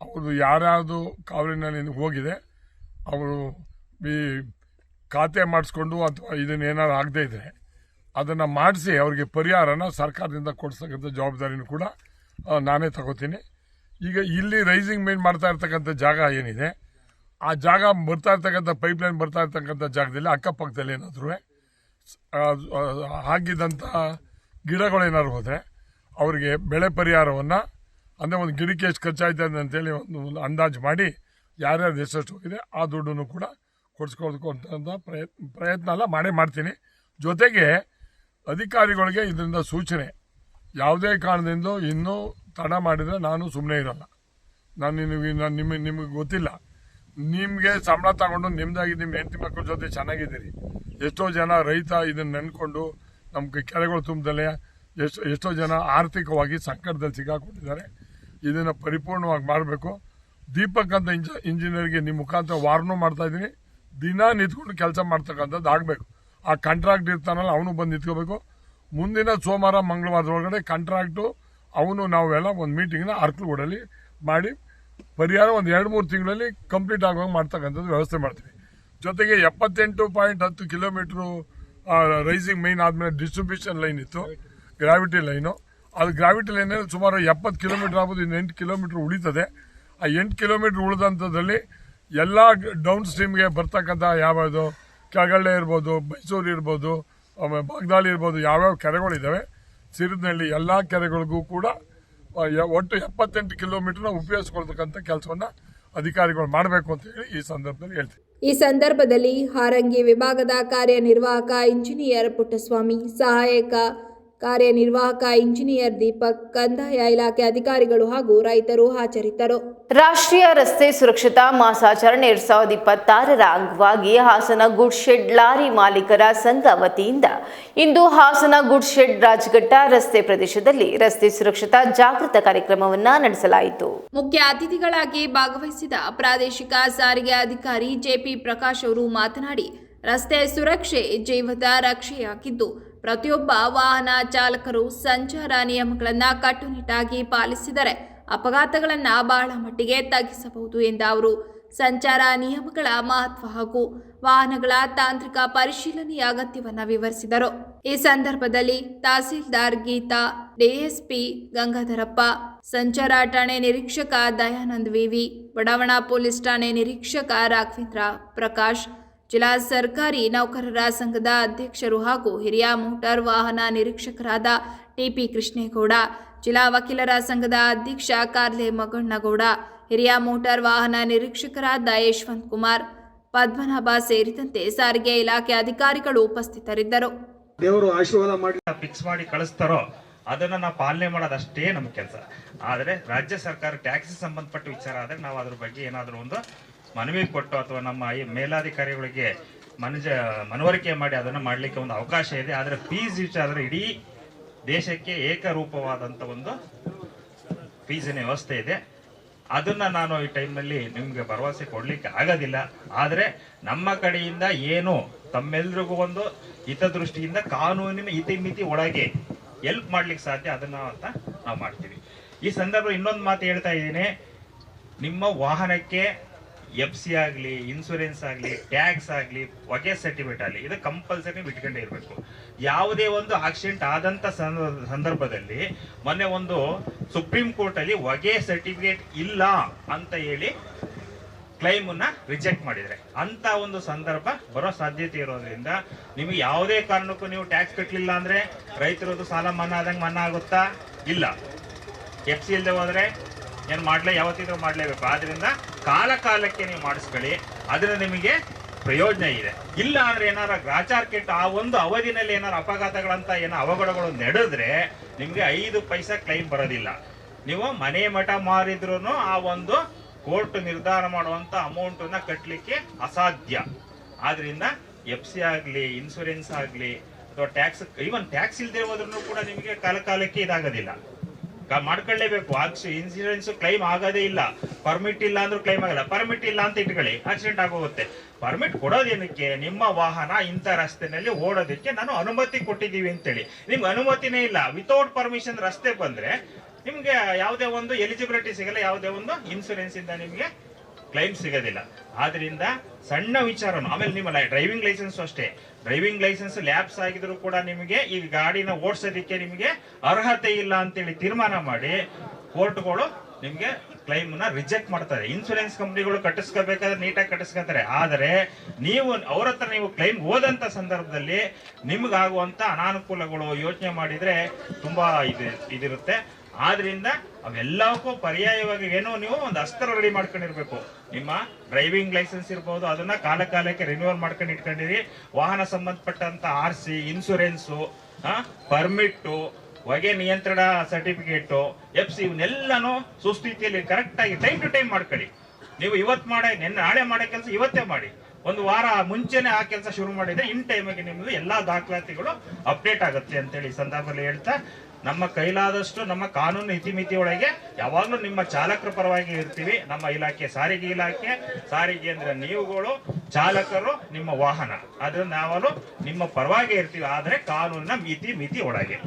ಅವ್ರದ್ದು ಯಾರ್ಯಾವುದು ಕಾವಲಿನಲ್ಲಿ ಹೋಗಿದೆ ಅವರು ಖಾತೆ ಮಾಡಿಸ್ಕೊಂಡು ಅಥವಾ ಇದನ್ನೇನಾದ್ರು ಆಗದೇ ಇದ್ರೆ ಅದನ್ನು ಮಾಡಿಸಿ ಅವ್ರಿಗೆ ಪರಿಹಾರನ ಸರ್ಕಾರದಿಂದ ಕೊಡಿಸ್ತಕ್ಕಂಥ ಜವಾಬ್ದಾರಿನೂ ಕೂಡ ನಾನೇ ತಗೋತೀನಿ. ಈಗ ಇಲ್ಲಿ ರೈಸಿಂಗ್ ಮೇನ್ ಮಾಡ್ತಾ ಇರ್ತಕ್ಕಂಥ ಜಾಗ ಏನಿದೆ ಆ ಜಾಗ ಬರ್ತಾ ಇರ್ತಕ್ಕಂಥ ಪೈಪ್ಲೈನ್ ಬರ್ತಾ ಇರ್ತಕ್ಕಂಥ ಜಾಗದಲ್ಲಿ ಅಕ್ಕಪಕ್ಕದಲ್ಲಿ ಏನಾದರೂ ಹಾಕಿದಂಥ ಗಿಡಗಳೇನಾದ್ರು ಹೋದರೆ ಅವರಿಗೆ ಬೆಳೆ ಪರಿಹಾರವನ್ನು ಅಂದರೆ ಒಂದು ಗಿಡಕ್ಕೆ ಎಷ್ಟು ಖರ್ಚಾಯ್ತದೆ ಅಂತೇಳಿ ಒಂದು ಅಂದಾಜು ಮಾಡಿ ಯಾರ್ಯಾರು ಎಷ್ಟೆಷ್ಟು ಹೋಗಿದೆ ಆ ದುಡ್ಡನ್ನು ಕೂಡ ಕೊಡಿಸ್ಕೊಳ್ತಕ್ಕಂಥ ಪ್ರಯತ್ನ ಎಲ್ಲ ಮಾಡೇ ಮಾಡ್ತೀನಿ. ಜೊತೆಗೆ ಅಧಿಕಾರಿಗಳಿಗೆ ಇದರಿಂದ ಸೂಚನೆ, ಯಾವುದೇ ಕಾರಣದಿಂದ ಇನ್ನೂ ತಡ ಮಾಡಿದರೆ ನಾನು ಸುಮ್ಮನೆ ಇರೋಲ್ಲ. ನಿಮಗೆ ಗೊತ್ತಿಲ್ಲ, ನಿಮಗೆ ಸಂಬಳ ತಗೊಂಡು ನಿಮ್ಮದಾಗಿ ನಿಮ್ಮ ಹೆಂಡತಿ ಮಕ್ಕಳ ಜೊತೆ ಚೆನ್ನಾಗಿದ್ದೀರಿ. ಎಷ್ಟೋ ಜನ ರೈತ ಇದನ್ನು ನೆನ್ಕೊಂಡು ನಮ್ಮ ಕೆರೆಗಳು ತುಂಬದಲ್ಲೇ ಎಷ್ಟೋ ಜನ ಆರ್ಥಿಕವಾಗಿ ಸಂಕಟದಲ್ಲಿ ಸಿಕ್ಕಾಕೊಂಡಿದ್ದಾರೆ. ಇದನ್ನು ಪರಿಪೂರ್ಣವಾಗಿ ಮಾಡಬೇಕು. ದೀಪಕ್ ಅಂತ ಇಂಜಿನಿಯರ್ಗೆ ನಿಮ್ಮ ಮುಖಾಂತರ ವಾರ್ನೂ ಮಾಡ್ತಾಯಿದ್ದೀನಿ. ದಿನ ನಿಂತ್ಕೊಂಡು ಕೆಲಸ ಮಾಡ್ತಕ್ಕಂಥದ್ದು ಆಗಬೇಕು. ಆ ಕಾಂಟ್ರಾಕ್ಟ್ ಇರ್ತಾನಲ್ಲ ಅವನು ಬಂದು ನಿಂತ್ಕೋಬೇಕು. ಮುಂದಿನ ಸೋಮವಾರ ಮಂಗಳವಾರದೊಳಗಡೆ ಕಾಂಟ್ರಾಕ್ಟು ಅವನು ನಾವೆಲ್ಲ ಒಂದು ಮೀಟಿಂಗ್ನ ಅರ್ಕಲಗೂಡಲ್ಲಿ ಮಾಡಿ ಪರಿಹಾರ ಒಂದು 2-3 ತಿಂಗಳಲ್ಲಿ ಕಂಪ್ಲೀಟ್ ಆಗುವಂಗೆ ಮಾಡ್ತಕ್ಕಂಥದ್ದು ವ್ಯವಸ್ಥೆ ಮಾಡ್ತೀವಿ. ಜೊತೆಗೆ 78.10 ಕಿಲೋಮೀಟ್ರು ರೈಸಿಂಗ್ ಮೈನ್ ಆದಮೇಲೆ ಡಿಸ್ಟ್ರಿಬ್ಯೂಷನ್ ಲೈನ್ ಇತ್ತು, ಗ್ರಾವಿಟಿ ಲೈನು. ಅದು ಗ್ರಾವಿಟಿ ಲೈನಲ್ಲಿ ಸುಮಾರು 70 ಕಿಲೋಮೀಟ್ರ್ ಆಗ್ಬೋದು. ಇನ್ನು 8 ಕಿಲೋಮೀಟ್ರ್ ಉಳಿತದೆ. ಆ 8 ಕಿಲೋಮೀಟ್ರ್ ಉಳಿದಂಥದ್ದಲ್ಲಿ ಎಲ್ಲ ಡೌನ್ ಸ್ಟ್ರೀಮ್ಗೆ ಬರ್ತಕ್ಕಂಥ ಯಾವ್ಯಾವುದು ಕೆಳಗಳ್ಳೆ ಇರ್ಬೋದು, ಮೈಸೂರು ಇರ್ಬೋದು, ಆಮೇಲೆ ಬಾಗ್ದಾಳಿ ಇರ್ಬೋದು, ಯಾವ್ಯಾವ ಕೆರೆಗಳಿದ್ದಾವೆ ಸಿರಿದ್ನಳ್ಳಿ ಎಲ್ಲ ಕೆರೆಗಳಿಗೂ ಕೂಡ ಒಟ್ಟು 78 ಕಿಲೋಮೀಟರ್ನ ಉಪಯೋಗಿಸ್ಕೊಳ್ತಕ್ಕಂಥ ಕೆಲಸವನ್ನು ಅಧಿಕಾರಿಗಳು ಮಾಡಬೇಕು ಅಂತ ಹೇಳಿ ಈ ಸಂದರ್ಭದಲ್ಲಿ ಹೇಳ್ತೀನಿ. ಈ ಸಂದರ್ಭದಲ್ಲಿ ಹಾರಂಗಿ ವಿಭಾಗದ ಕಾರ್ಯನಿರ್ವಾಹಕ ಇಂಜಿನಿಯರ್ ಪುಟ್ಟಸ್ವಾಮಿ, ಸಹಾಯಕ ಕಾರ್ಯನಿರ್ವಾಹಕ ಇಂಜಿನಿಯರ್ ದೀಪಕ್, ಕಂದಾಯ ಇಲಾಖೆ ಅಧಿಕಾರಿಗಳು ಹಾಗೂ ರೈತರು ಹಾಜರಿದ್ದರು. ರಾಷ್ಟ್ರೀಯ ರಸ್ತೆ ಸುರಕ್ಷತಾ ಮಾಸಾಚರಣೆ 2026ರ ಅಂಗವಾಗಿ ಹಾಸನ ಗುಡ್ ಶೆಡ್ ಲಾರಿ ಮಾಲೀಕರ ಸಂಘ ವತಿಯಿಂದ ಇಂದು ಹಾಸನ ಗುಡ್ ಶೆಡ್ ರಾಜಘಟ್ಟ ರಸ್ತೆ ಪ್ರದೇಶದಲ್ಲಿ ರಸ್ತೆ ಸುರಕ್ಷತಾ ಜಾಗೃತ ಕಾರ್ಯಕ್ರಮವನ್ನು ನಡೆಸಲಾಯಿತು. ಮುಖ್ಯ ಅತಿಥಿಗಳಾಗಿ ಭಾಗವಹಿಸಿದ ಪ್ರಾದೇಶಿಕ ಸಾರಿಗೆ ಅಧಿಕಾರಿ ಜೆಪಿ ಪ್ರಕಾಶ್ ಅವರು ಮಾತನಾಡಿ, ರಸ್ತೆ ಸುರಕ್ಷೆ ಜೀವದ ರಕ್ಷೆಯಾಗಿದ್ದು ಪ್ರತಿಯೊಬ್ಬ ವಾಹನ ಚಾಲಕರು ಸಂಚಾರ ನಿಯಮಗಳನ್ನು ಕಟ್ಟುನಿಟ್ಟಾಗಿ ಪಾಲಿಸಿದರೆ ಅಪಘಾತಗಳನ್ನು ಬಹಳ ಮಟ್ಟಿಗೆ ತಗ್ಗಿಸಬಹುದು ಎಂದ ಅವರು, ಸಂಚಾರ ನಿಯಮಗಳ ಮಹತ್ವ ಹಾಗೂ ವಾಹನಗಳ ತಾಂತ್ರಿಕ ಪರಿಶೀಲನೆಯ ಅಗತ್ಯವನ್ನು ವಿವರಿಸಿದರು. ಈ ಸಂದರ್ಭದಲ್ಲಿ ತಹಸೀಲ್ದಾರ್ ಗೀತಾ, ಡಿಎಸ್ಪಿ ಗಂಗಾಧರಪ್ಪ, ಸಂಚಾರ ಠಾಣೆ ನಿರೀಕ್ಷಕ ದಯಾನಂದ್ ವಿವಿ, ಬಡಾವಣಾ ಪೊಲೀಸ್ ಠಾಣೆ ನಿರೀಕ್ಷಕ ರಾಘವೇಂದ್ರ ಪ್ರಕಾಶ್, ಜಿಲ್ಲಾ ಸರ್ಕಾರಿ ನೌಕರರ ಸಂಘದ ಅಧ್ಯಕ್ಷರು ಹಾಗೂ ಹಿರಿಯ ಮೋಟಾರ್ ವಾಹನ ನಿರೀಕ್ಷಕರಾದ ಟಿಪಿ ಕೃಷ್ಣೇಗೌಡ, ಜಿಲ್ಲಾ ವಕೀಲರ ಸಂಘದ ಅಧ್ಯಕ್ಷ ಕಾರ್ಲೆ ಮಗಣ್ಣಗೌಡ, ಹಿರಿಯ ಮೋಟಾರ್ ವಾಹನ ನಿರೀಕ್ಷಕರಾದ ಯಶವಂತ್ ಕುಮಾರ್, ಪದ್ಮನಾಭ ಸೇರಿದಂತೆ ಸಾರಿಗೆ ಇಲಾಖೆ ಅಧಿಕಾರಿಗಳು ಉಪಸ್ಥಿತರಿದ್ದರು. ದೇವರು ಆಶೀರ್ವಾದ ಮಾಡಿ ಫಿಕ್ಸ್ ಮಾಡಿ ಕಳಿಸ್ತಾರೋ ಅದನ್ನ ನಾವು ಪಾಲನೆ ಮಾಡೋದಷ್ಟೇ ನಮ್ಮ ಕೆಲಸ. ಆದರೆ ರಾಜ್ಯ ಸರ್ಕಾರ ಟ್ಯಾಕ್ಸ್ ಸಂಬಂಧಪಟ್ಟ ವಿಚಾರ ಆದರೆ ನಾವು ಅದ್ರ ಬಗ್ಗೆ ಏನಾದರೂ ಒಂದು ಮನವಿ ಕೊಟ್ಟು ಅಥವಾ ನಮ್ಮ ಈ ಮೇಲಾಧಿಕಾರಿಗಳಿಗೆ ಮನವರಿಕೆ ಮಾಡಿ ಅದನ್ನು ಮಾಡಲಿಕ್ಕೆ ಒಂದು ಅವಕಾಶ ಇದೆ. ಆದರೆ ಫೀಸ್ ವಿಚಾರ ಆದರೆ ಇಡೀ ದೇಶಕ್ಕೆ ಏಕರೂಪವಾದಂಥ ಒಂದು ಫೀಸಿನ ವ್ಯವಸ್ಥೆ ಇದೆ. ಅದನ್ನು ನಾನು ಈ ಟೈಮ್ನಲ್ಲಿ ನಿಮಗೆ ಭರವಸೆ ಕೊಡಲಿಕ್ಕೆ ಆಗೋದಿಲ್ಲ. ಆದರೆ ನಮ್ಮ ಕಡೆಯಿಂದ ಏನು ತಮ್ಮೆಲ್ರಿಗೂ ಒಂದು ಹಿತದೃಷ್ಟಿಯಿಂದ ಕಾನೂನಿನ ಇತಿಮಿತಿ ಒಳಗೆ ಹೆಲ್ಪ್ ಮಾಡ್ಲಿಕ್ಕೆ ಸಾಧ್ಯ ಅದನ್ನು ಅಂತ ನಾವು ಮಾಡ್ತೀವಿ. ಈ ಸಂದರ್ಭ ಇನ್ನೊಂದು ಮಾತು ಹೇಳ್ತಾ ಇದ್ದೀನಿ, ನಿಮ್ಮ ವಾಹನಕ್ಕೆ FC ಆಗಲಿ, ಇನ್ಸೂರೆನ್ಸ್ ಆಗಲಿ, ಟ್ಯಾಕ್ಸ್ ಆಗಲಿ, ಹೊಗೆ ಸರ್ಟಿಫಿಕೇಟ್ ಆಗಲಿ, ಇದು ಕಂಪಲ್ಸರಿ ಬಿಟ್ಕೊಂಡೇ ಇರಬೇಕು. ಯಾವುದೇ ಒಂದು ಆಕ್ಸಿಡೆಂಟ್ ಆದಂಥ ಸಂದರ್ಭದಲ್ಲಿ ಮೊನ್ನೆ ಒಂದು ಸುಪ್ರೀಂ ಕೋರ್ಟಲ್ಲಿ ಹೊಗೆ ಸರ್ಟಿಫಿಕೇಟ್ ಇಲ್ಲ ಅಂತ ಹೇಳಿ ಕ್ಲೈಮನ್ನು ರಿಜೆಕ್ಟ್ ಮಾಡಿದರೆ, ಅಂತ ಒಂದು ಸಂದರ್ಭ ಬರೋ ಸಾಧ್ಯತೆ ಇರೋದ್ರಿಂದ ನಿಮಗೆ ಯಾವುದೇ ಕಾರಣಕ್ಕೂ ನೀವು ಟ್ಯಾಕ್ಸ್ ಕಟ್ಟಲಿಲ್ಲ ಅಂದರೆ ರೈತರದ್ದು ಸಾಲ ಮನ್ನಾ ಆದಂಗೆ ಮನ್ನಾ ಆಗುತ್ತಾ? ಇಲ್ಲ. FC ಇಲ್ಲದೆ ಹೋದರೆ ಏನು ಯಾವತ್ತಿದ್ರೂ ಮಾಡಲೇಬೇಕು. ಆದ್ರಿಂದ ಕಾಲಕ್ಕೆ ನೀವು ಮಾಡಿಸ್ಕೊಳ್ಳಿ, ಅದರಿಂದ ನಿಮಗೆ ಪ್ರಯೋಜನ ಇದೆ. ಇಲ್ಲ ಅಂದ್ರೆ ಏನಾರ ಗ್ರಾಚಾರ ಕೆಟ್ಟ ಆ ಒಂದು ಅವಧಿನಲ್ಲಿ ಏನಾರು ಅಪಘಾತಗಳಂತ ಏನೋ ಅವಘಡಗಳು ನಡೆದ್ರೆ ನಿಮಗೆ 5 ಪೈಸಾ ಕ್ಲೈಮ್ ಬರೋದಿಲ್ಲ. ನೀವು ಮನೆ ಮಠ ಮಾರಿದ್ರು ಆ ಒಂದು ಕೋರ್ಟ್ ನಿರ್ಧಾರ ಮಾಡುವಂತ ಅಮೌಂಟನ್ನ ಕಟ್ಟಲಿಕ್ಕೆ ಅಸಾಧ್ಯ. ಆದ್ರಿಂದ FC ಆಗಲಿ, ಇನ್ಸೂರೆನ್ಸ್ ಆಗಲಿ ಅಥವಾ ಟ್ಯಾಕ್ಸ್, ಈವನ್ ಟ್ಯಾಕ್ಸ್ ಇಲ್ಲದೆ ಹೋದ್ರೂ ಕೂಡ ನಿಮಗೆ ಕಾಲಕ್ಕೆ ಇದಾಗೋದಿಲ್ಲ, ಮಾಡ್ಕೊಳ್ಳೇಬೇಕು. ಇನ್ಸೂರೆನ್ಸ್ ಕ್ಲೈಮ್ ಆಗೋದೇ ಇಲ್ಲ. ಪರ್ಮಿಟ್ ಇಲ್ಲ ಅಂದ್ರೂ ಕ್ಲೈಮ್ ಆಗಲ್ಲ. ಪರ್ಮಿಟ್ ಇಲ್ಲ ಅಂತ ಇಟ್ಕೊಳ್ಳಿ, ಆಕ್ಸಿಡೆಂಟ್ ಆಗೋಗುತ್ತೆ. ಪರ್ಮಿಟ್ ಕೊಡೋದೇನಕ್ಕೆ? ನಿಮ್ಮ ವಾಹನ ಇಂಥ ರಸ್ತೆನಲ್ಲಿ ಓಡೋದಕ್ಕೆ ನಾನು ಅನುಮತಿ ಕೊಟ್ಟಿದ್ದೀವಿ ಅಂತೇಳಿ. ನಿಮ್ಗೆ ಅನುಮತಿನೇ ಇಲ್ಲ, ವಿತೌಟ್ ಪರ್ಮಿಷನ್ ರಸ್ತೆ ಬಂದ್ರೆ ನಿಮ್ಗೆ ಯಾವುದೇ ಒಂದು ಎಲಿಜಿಬಿಲಿಟಿ ಸಿಗಲ್ಲ, ಯಾವುದೇ ಒಂದು ಇನ್ಸೂರೆನ್ಸ್ ಇಂದ ನಿಮ್ಗೆ ಕ್ಲೈಮ್ ಸಿಗೋದಿಲ್ಲ. ಆದ್ರಿಂದ ಸಣ್ಣ ವಿಚಾರನು. ಆಮೇಲೆ ನಿಮ್ಮ ಡ್ರೈವಿಂಗ್ ಲೈಸೆನ್ಸ್ ಅಷ್ಟೇ, ಡ್ರೈವಿಂಗ್ ಲೈಸೆನ್ಸ್ ಲ್ಯಾಪ್ಸ್ ಆಗಿದ್ರು ಕೂಡ ನಿಮಗೆ ಈ ಗಾಡಿನ ಓಡಿಸೋದಕ್ಕೆ ನಿಮಗೆ ಅರ್ಹತೆ ಇಲ್ಲ ಅಂತೇಳಿ ತೀರ್ಮಾನ ಮಾಡಿ ಕೋರ್ಟ್ಗಳು ನಿಮಗೆ ಕ್ಲೈಮ್ ನ ರಿಜೆಕ್ಟ್ ಮಾಡ್ತಾರೆ. ಇನ್ಸೂರೆನ್ಸ್ ಕಂಪ್ನಿಗಳು ಕಟ್ಟಿಸ್ಕೋಬೇಕಾದ್ರೆ ನೀಟಾಗಿ ಕಟ್ಟಿಸ್ಕೊತಾರೆ. ಆದರೆ ನೀವು ಅವ್ರ ಹತ್ರ ನೀವು ಕ್ಲೈಮ್ ಹೋದಂತ ಸಂದರ್ಭದಲ್ಲಿ ನಿಮ್ಗಾಗುವಂತ ಅನಾನುಕೂಲಗಳು ಯೋಚನೆ ಮಾಡಿದ್ರೆ ತುಂಬಾ ಇದಿರುತ್ತೆ. ಆದ್ರಿಂದ ಅವೆಲ್ಲಕ್ಕೂ ಪರ್ಯಾಯವಾಗಿ ಏನೋ ನೀವು ಒಂದು ಅಸ್ತ್ರ ರೆಡಿ ಮಾಡ್ಕೊಂಡಿರ್ಬೇಕು. ನಿಮ್ಮ ಡ್ರೈವಿಂಗ್ ಲೈಸೆನ್ಸ್ ಇರ್ಬೋದು, ಅದನ್ನ ಕಾಲಕ್ಕೆ ರಿನ್ಯೂವಲ್ ಮಾಡ್ಕೊಂಡು ಇಟ್ಕೊಂಡಿರಿ. ವಾಹನ ಸಂಬಂಧಪಟ್ಟಂತ RC, ಇನ್ಸೂರೆನ್ಸು, ಪರ್ಮಿಟ್ಟು, ಹೊಗೆ ನಿಯಂತ್ರಣ ಸರ್ಟಿಫಿಕೇಟು, FC ಇವನ್ನೆಲ್ಲಾನು ಸುಸ್ಥಿತಿಯಲ್ಲಿ ಕರೆಕ್ಟ್ ಆಗಿ ಟೈಮ್ ಟು ಟೈಮ್ ಮಾಡ್ಕೊಳ್ಳಿ. ನೀವು ಇವತ್ತು ನಾಳೆ ಮಾಡೋ ಕೆಲಸ ಇವತ್ತೇ ಮಾಡಿ. ಒಂದು ವಾರ ಮುಂಚೆನೆ ಆ ಕೆಲಸ ಶುರು ಮಾಡಿದ್ರೆ ಇನ್ ಟೈಮಿಗೆ ನಿಮ್ಗೆ ಎಲ್ಲಾ ದಾಖಲಾತಿಗಳು ಅಪ್ಡೇಟ್ ಆಗುತ್ತೆ ಅಂತೇಳಿ ಸಂದರ್ಭದಲ್ಲಿ ಹೇಳ್ತಾ, ನಮ್ಮ ಕೈಲಾದಷ್ಟು ನಮ್ಮ ಕಾನೂನು ಇತಿಮಿತಿ ಒಳಗೆ ಯಾವಾಗಲೂ ನಿಮ್ಮ ಚಾಲಕರ ಪರವಾಗಿ ಇರ್ತೀವಿ. ನಮ್ಮ ಇಲಾಖೆ ಸಾರಿಗೆ ಅಂದ್ರೆ ನೀವುಗಳು ಚಾಲಕರು, ನಿಮ್ಮ ವಾಹನ, ಅದನ್ನ ನಾವಲು ನಿಮ್ಮ ಪರವಾಗಿ ಇರ್ತೀವಿ. ಆದ್ರೆ ಕಾನೂನಿನ ಮಿತಿ ಒಳಗೆ